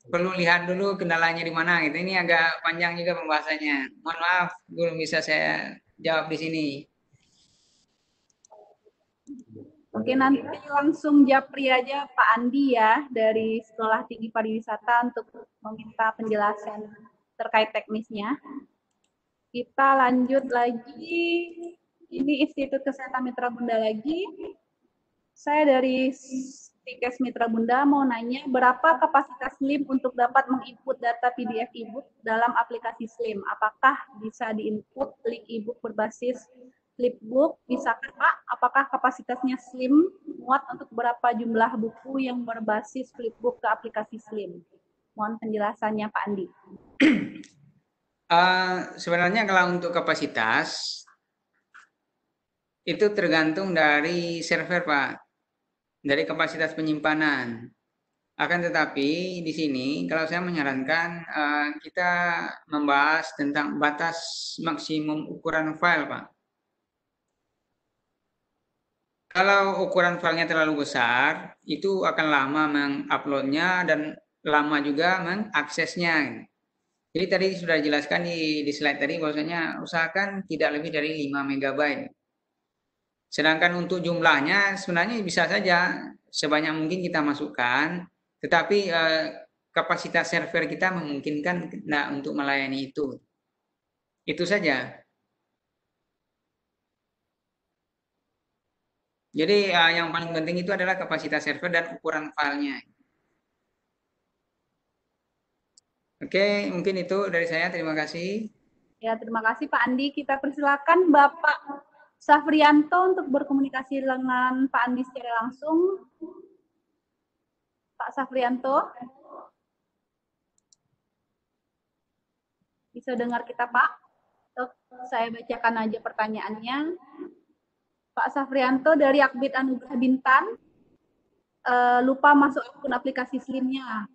perlu lihat dulu kendalanya di mana. Gitu. Ini agak panjang juga pembahasannya. Mohon maaf, belum bisa saya jawab di sini. Oke, nanti langsung japri aja Pak Andi ya dari Sekolah Tinggi Pariwisata untuk meminta penjelasan terkait teknisnya. Kita lanjut lagi. Ini Institut Kesehatan Mitra Bunda lagi. Saya dari Tikes Mitra Bunda mau nanya, berapa kapasitas SLIM untuk dapat menginput data PDF e-book dalam aplikasi SLIM? Apakah bisa diinput link e-book berbasis flipbook? Bisakah Pak? Apakah kapasitasnya SLIM muat untuk berapa jumlah buku yang berbasis flipbook ke aplikasi SLIM? Mohon penjelasannya Pak Andi. Sebenarnya kalau untuk kapasitas itu tergantung dari server, Pak, dari kapasitas penyimpanan. Akan tetapi di sini kalau saya menyarankan kita membahas tentang batas maksimum ukuran file, Pak. Kalau ukuran filenya terlalu besar, itu akan lama menguploadnya dan lama juga mengaksesnya. Jadi tadi sudah dijelaskan di slide tadi bahwasanya usahakan tidak lebih dari 5 MB. Sedangkan untuk jumlahnya sebenarnya bisa saja sebanyak mungkin kita masukkan, tetapi kapasitas server kita memungkinkan untuk melayani itu. Itu saja. Jadi yang paling penting itu adalah kapasitas server dan ukuran filenya. Oke, mungkin itu dari saya. Terima kasih. Ya, terima kasih Pak Andi. Kita persilakan Bapak Safrianto untuk berkomunikasi dengan Pak Andi secara langsung. Pak Safrianto. Bisa dengar kita, Pak? Saya bacakan aja pertanyaannya. Pak Safrianto dari Akbid Anugerah Bintan, lupa masuk akun aplikasi SLIM-nya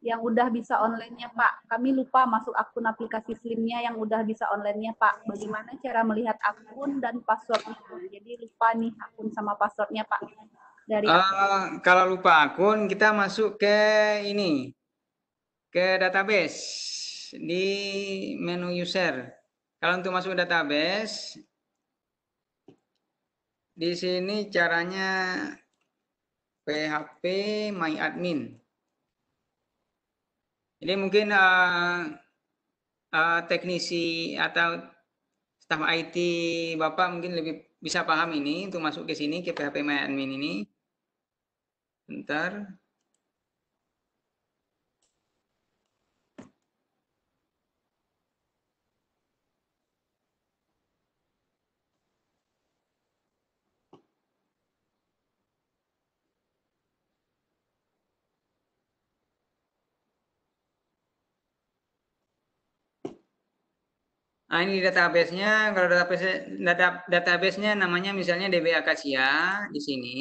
yang udah bisa online-nya, Pak. Kami lupa masuk akun aplikasi SLIM-nya yang udah bisa online-nya, Pak. Bagaimana cara melihat akun dan password-nya? Jadi lupa nih akun sama password-nya, Pak. Dari kalau lupa akun, kita masuk ke ini, ke database di menu user. Kalau untuk masuk database, di sini caranya PHP MyAdmin. Jadi mungkin teknisi atau staf IT Bapak mungkin lebih bisa paham ini untuk masuk ke sini ke PHP MyAdmin ini. Bentar. Nah, ini database-nya. Kalau database-nya namanya misalnya DB Akasia di sini.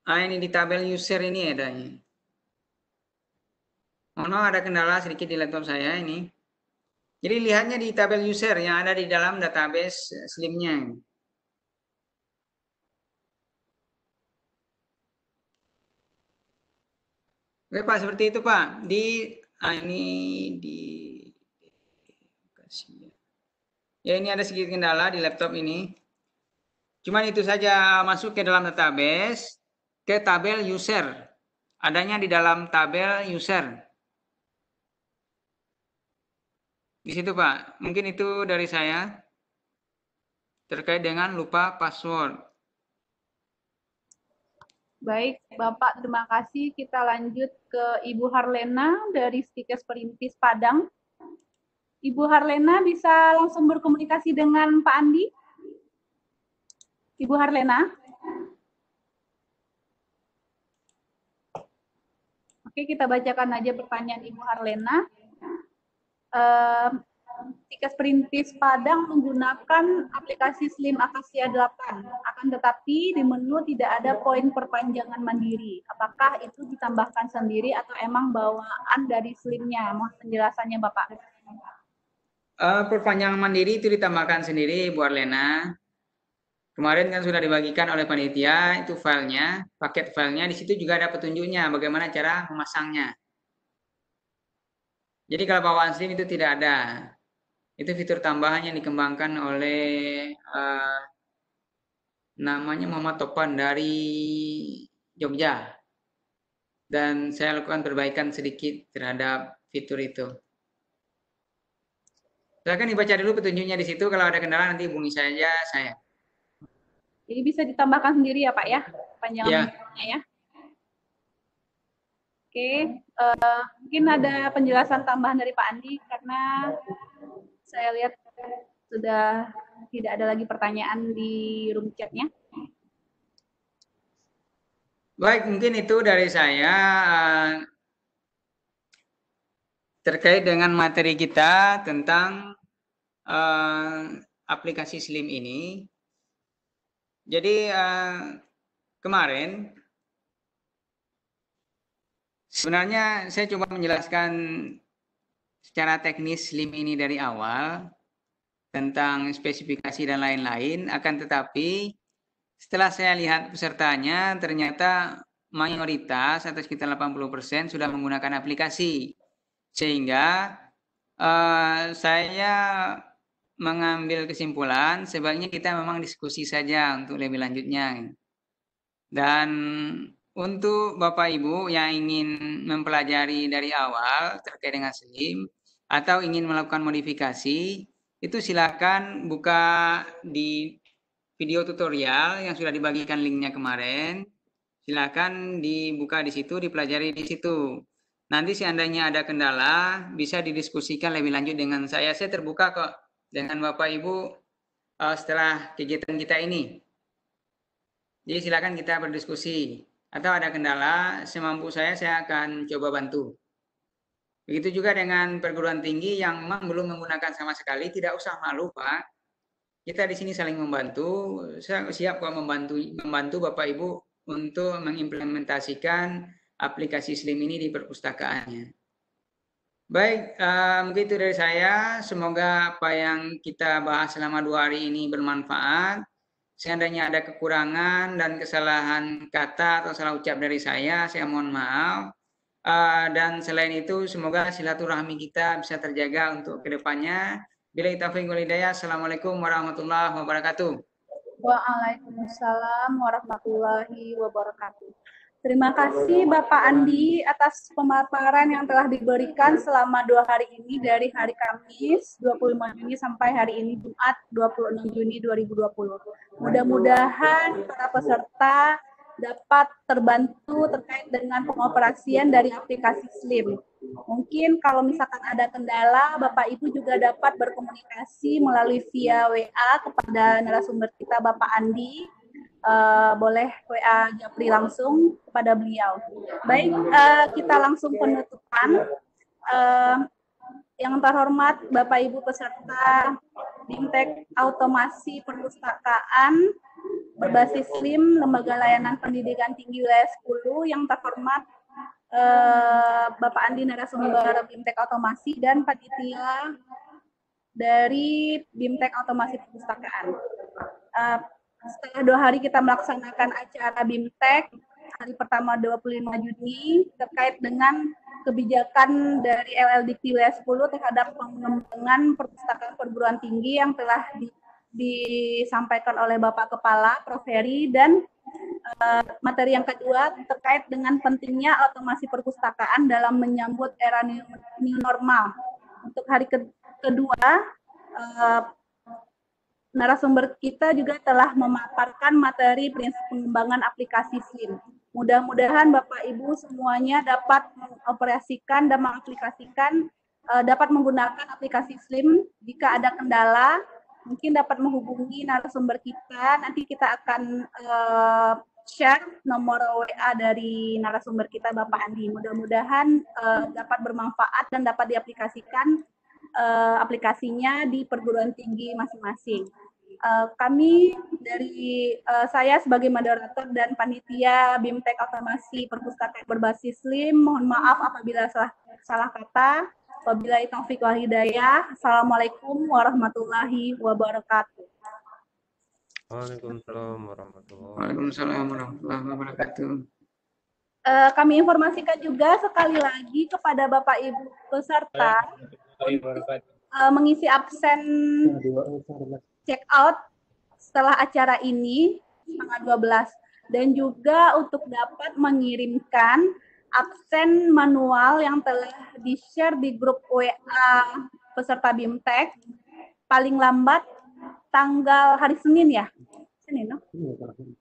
Ini di tabel user ini adanya. Oh no, ada kendala sedikit di laptop saya ini. Jadi lihatnya di tabel user yang ada di dalam database SLIM-nya. Oke Pak, seperti itu Pak. Di ini di ya, ini ada sedikit kendala di laptop ini. Cuman itu saja, masuk ke dalam database, ke tabel user. Adanya di dalam tabel user. Di situ, Pak. Mungkin itu dari saya terkait dengan lupa password. Baik, Bapak, terima kasih. Kita lanjut ke Ibu Harlena dari Stikes Perintis Padang. Ibu Harlena bisa langsung berkomunikasi dengan Pak Andi? Ibu Harlena? Oke, kita bacakan aja pertanyaan Ibu Harlena. Stikes Perintis Padang menggunakan aplikasi Slim Akasia 8. Akan tetapi di menu tidak ada poin perpanjangan mandiri. Apakah itu ditambahkan sendiri atau emang bawaan dari Slimnya? Mohon penjelasannya, Bapak. Perpanjangan mandiri itu ditambahkan sendiri, Bu Arlena. Kemarin kan sudah dibagikan oleh panitia, itu filenya, paket filenya, di situ juga ada petunjuknya bagaimana cara memasangnya. Jadi kalau bawaan Slim itu tidak ada. Itu fitur tambahan yang dikembangkan oleh namanya Muhammad Topan dari Jogja. Dan saya lakukan perbaikan sedikit terhadap fitur itu. Silakan dibaca dulu petunjuknya di situ. Kalau ada kendala nanti hubungi saja saya. Jadi bisa ditambahkan sendiri ya, Pak ya? Panjangan ya. Oke, mungkin ada penjelasan tambahan dari Pak Andi karena saya lihat sudah tidak ada lagi pertanyaan di room chat-nya. Baik, mungkin itu dari saya terkait dengan materi kita tentang aplikasi Slim ini. Jadi kemarin sebenarnya saya coba menjelaskan secara teknis Slim ini dari awal tentang spesifikasi dan lain-lain, akan tetapi setelah saya lihat pesertanya ternyata mayoritas atau sekitar 80% sudah menggunakan aplikasi, sehingga saya mengambil kesimpulan sebaiknya kita memang diskusi saja untuk lebih lanjutnya. Dan untuk Bapak Ibu yang ingin mempelajari dari awal terkait dengan Slim atau ingin melakukan modifikasi, itu silakan buka di video tutorial yang sudah dibagikan linknya kemarin. Silakan dibuka di situ, dipelajari di situ. Nanti seandainya ada kendala bisa didiskusikan lebih lanjut dengan saya. Saya terbuka kok dengan Bapak Ibu setelah kegiatan kita ini. Jadi silakan kita berdiskusi. Atau ada kendala, semampu saya akan coba bantu. Begitu juga dengan perguruan tinggi yang memang belum menggunakan sama sekali, tidak usah malu, Pak. Kita di sini saling membantu. Saya siap kok membantu Bapak Ibu untuk mengimplementasikan aplikasi Slim ini di perpustakaannya. Baik, begitu dari saya. Semoga apa yang kita bahas selama 2 hari ini bermanfaat. Seandainya ada kekurangan dan kesalahan kata atau salah ucap dari saya mohon maaf. Dan selain itu, semoga silaturahmi kita bisa terjaga untuk kedepannya. Billahi taufiq wal hidayah. Assalamualaikum warahmatullahi wabarakatuh. Waalaikumsalam warahmatullahi wabarakatuh. Terima kasih Bapak Andi atas pemaparan yang telah diberikan selama 2 hari ini, dari hari Kamis 25 Juni sampai hari ini Jumat 26 Juni 2020. Mudah-mudahan para peserta dapat terbantu terkait dengan pengoperasian dari aplikasi Slim. Mungkin kalau misalkan ada kendala, Bapak Ibu juga dapat berkomunikasi melalui via WA kepada narasumber kita Bapak Andi. Boleh WA Japri langsung kepada beliau. Baik, kita langsung penutupan. Yang terhormat Bapak Ibu peserta BIMTEK Automasi Perpustakaan berbasis Slim Lembaga Layanan Pendidikan Tinggi Wilayah 10, yang terhormat Bapak Andi narasumber BIMTEK Automasi dan panitia dari BIMTEK Automasi Perpustakaan. Setelah 2 hari kita melaksanakan acara BIMTEK, hari pertama 25 Juni terkait dengan kebijakan dari LLDQ wilayah 10 terhadap pengembangan perpustakaan perguruan tinggi yang telah disampaikan oleh Bapak Kepala, Prof. Heri, dan materi yang kedua terkait dengan pentingnya otomasi perpustakaan dalam menyambut era new normal. Untuk hari kedua, narasumber kita juga telah memaparkan materi prinsip pengembangan aplikasi SLIM. Mudah-mudahan Bapak Ibu semuanya dapat mengoperasikan dan mengaplikasikan, dapat menggunakan aplikasi SLIM. Jika ada kendala, mungkin dapat menghubungi narasumber kita. Nanti kita akan share nomor WA dari narasumber kita, Bapak Andi. Mudah-mudahan dapat bermanfaat dan dapat diaplikasikan aplikasinya di perguruan tinggi masing-masing. Kami dari saya sebagai moderator dan panitia BIMTEK Otomasi Perpustakaan Berbasis SLIM, mohon maaf apabila salah kata. Wabillahi taufiq wal hidayah. Assalamualaikum warahmatullahi wabarakatuh. Waalaikumsalam warahmatullahi wabarakatuh. Kami informasikan juga sekali lagi kepada Bapak Ibu peserta mengisi absen check out setelah acara ini tanggal 12, dan juga untuk dapat mengirimkan absen manual yang telah di-share di grup WA peserta BIMTEK paling lambat tanggal hari Senin ya? Senin, no?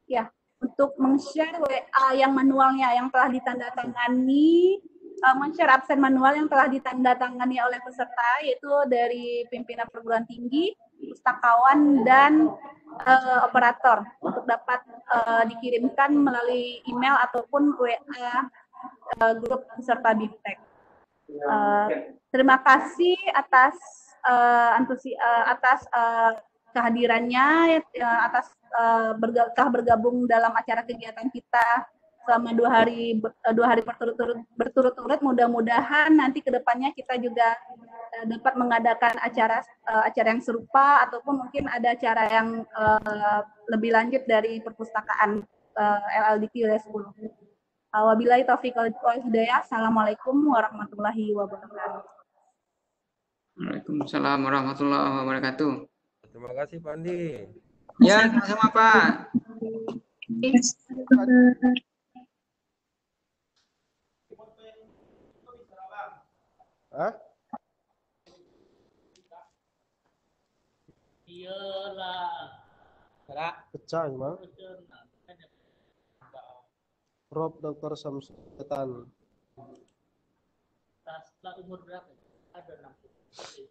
Ya, untuk meng-share WA yang manualnya yang telah ditandatangani, men-share absen manual yang telah ditandatangani oleh peserta, yaitu dari pimpinan perguruan tinggi, pustakawan, dan operator, untuk dapat dikirimkan melalui email ataupun WA grup peserta BIMTEK. Terima kasih atas kehadirannya, atas telah bergabung dalam acara kegiatan kita selama dua hari berturut-turut. Mudah-mudahan nanti kedepannya kita juga dapat mengadakan acara yang serupa, ataupun mungkin ada acara yang lebih lanjut dari perpustakaan LLDQ wilayah 10. Wabillahi taufiq wal hidayah. Assalamualaikum warahmatullahi wabarakatuh. Waalaikumsalam warahmatullahi wabarakatuh. Terima kasih Pak Andi. Ya, sama-sama Pak. Hah? Pecah gimana? Prof. Dr. Samsutan. Setelah umur berapa? Ada 60.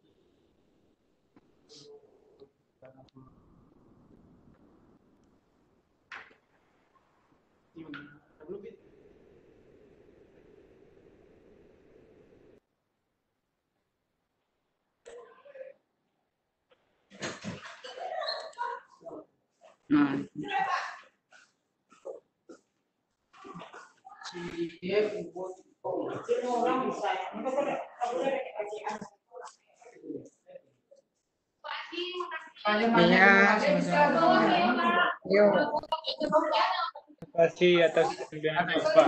Terima kasih atas undangan Pak.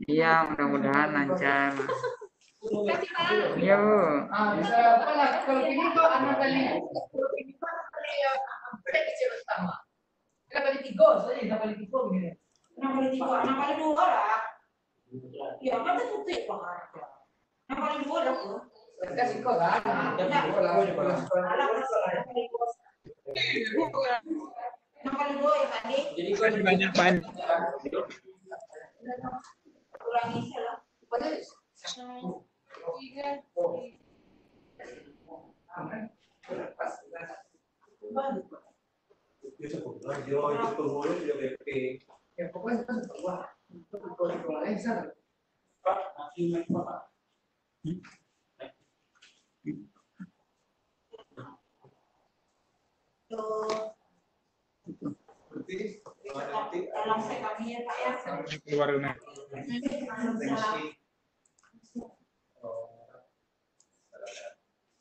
Iya, mudah-mudahan lancar. Iya, Bu. Terima kasih banyak Pak. Keluar rumah.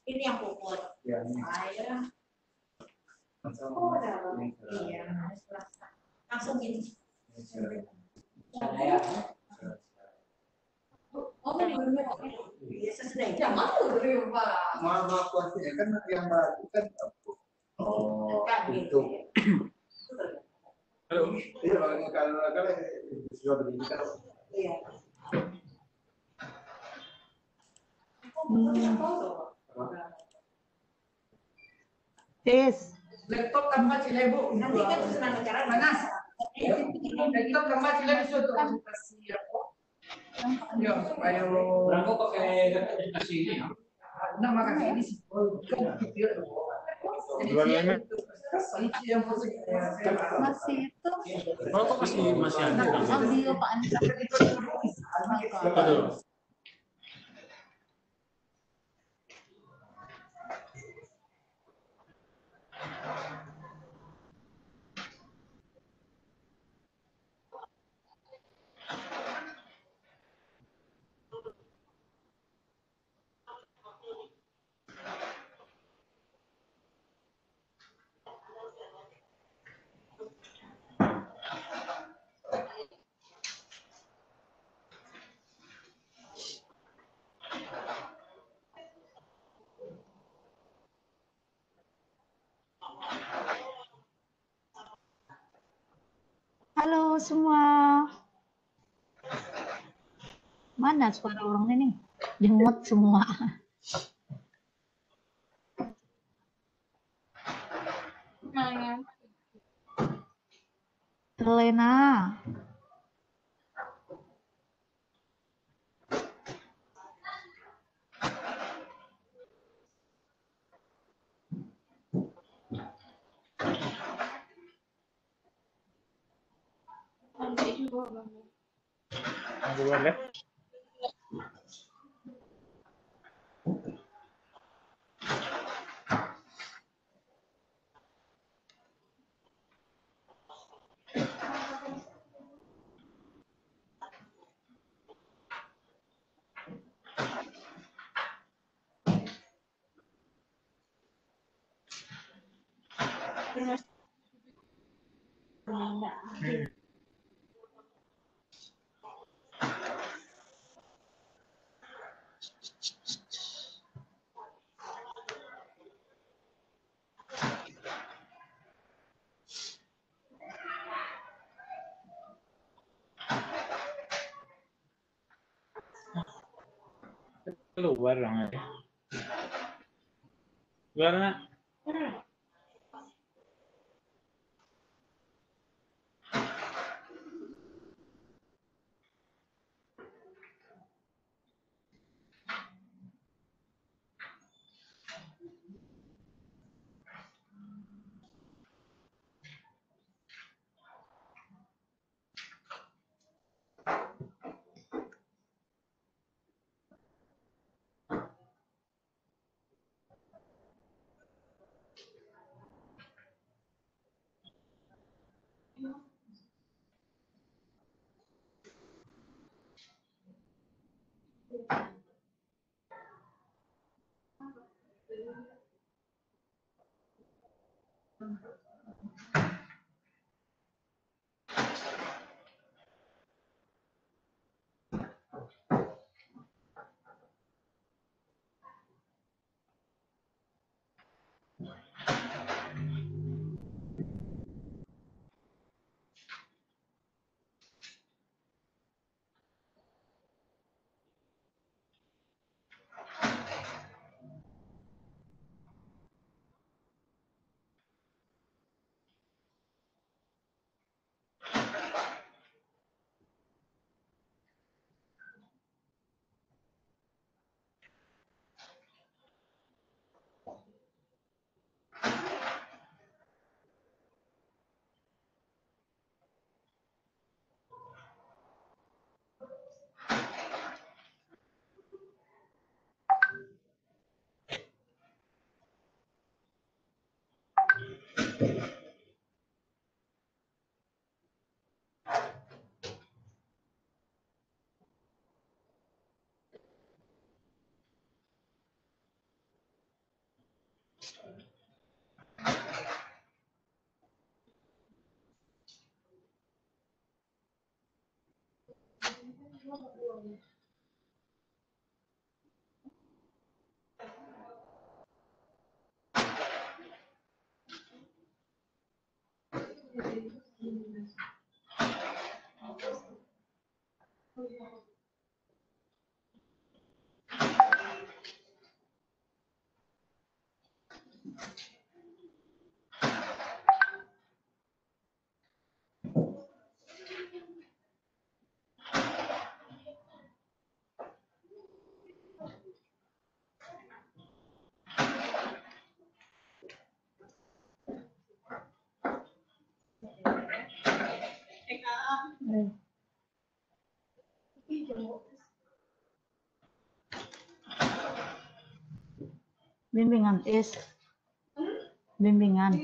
Ini yang pokok. Langsung gini. Sesudah jangan dulu, Pak. Maaf, kan yang baru kan itu. Halo. Iya, kalau sudah begini kan. Iya. Tes. Laptop tambah Cilebu. Nanti kan senang bicara manas. Laptop tambah Cilebu sudah. Ya, supaya berangkat pakai aplikasi ini ya. Nah, makanya ini sih. Masih itu Oh, kok masih ada? audio Pak Anies. Aduh. Halo semua. Mana suara orang ini? Jenggot semua. Lena. Duluan ya. Keluar dong ya. Keluar nak. Bimbingan bimbingan.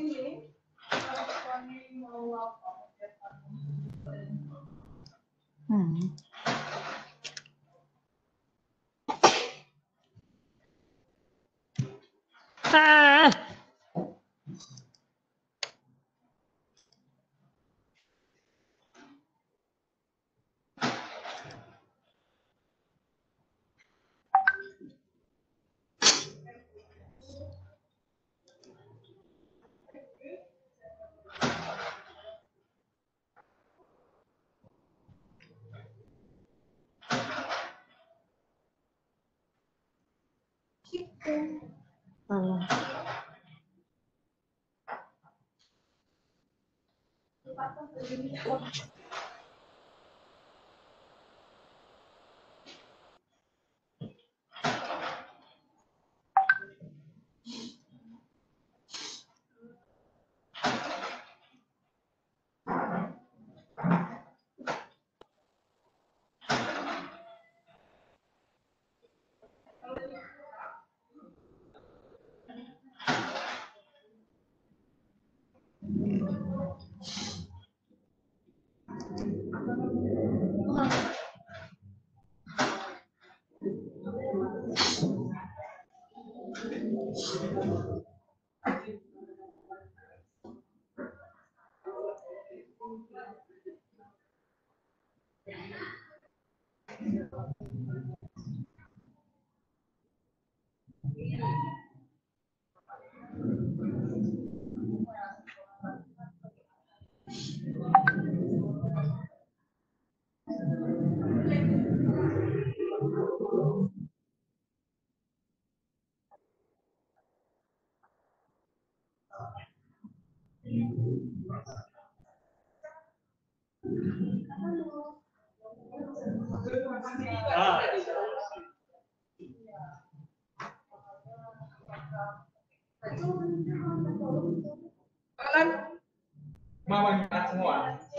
Mau semua.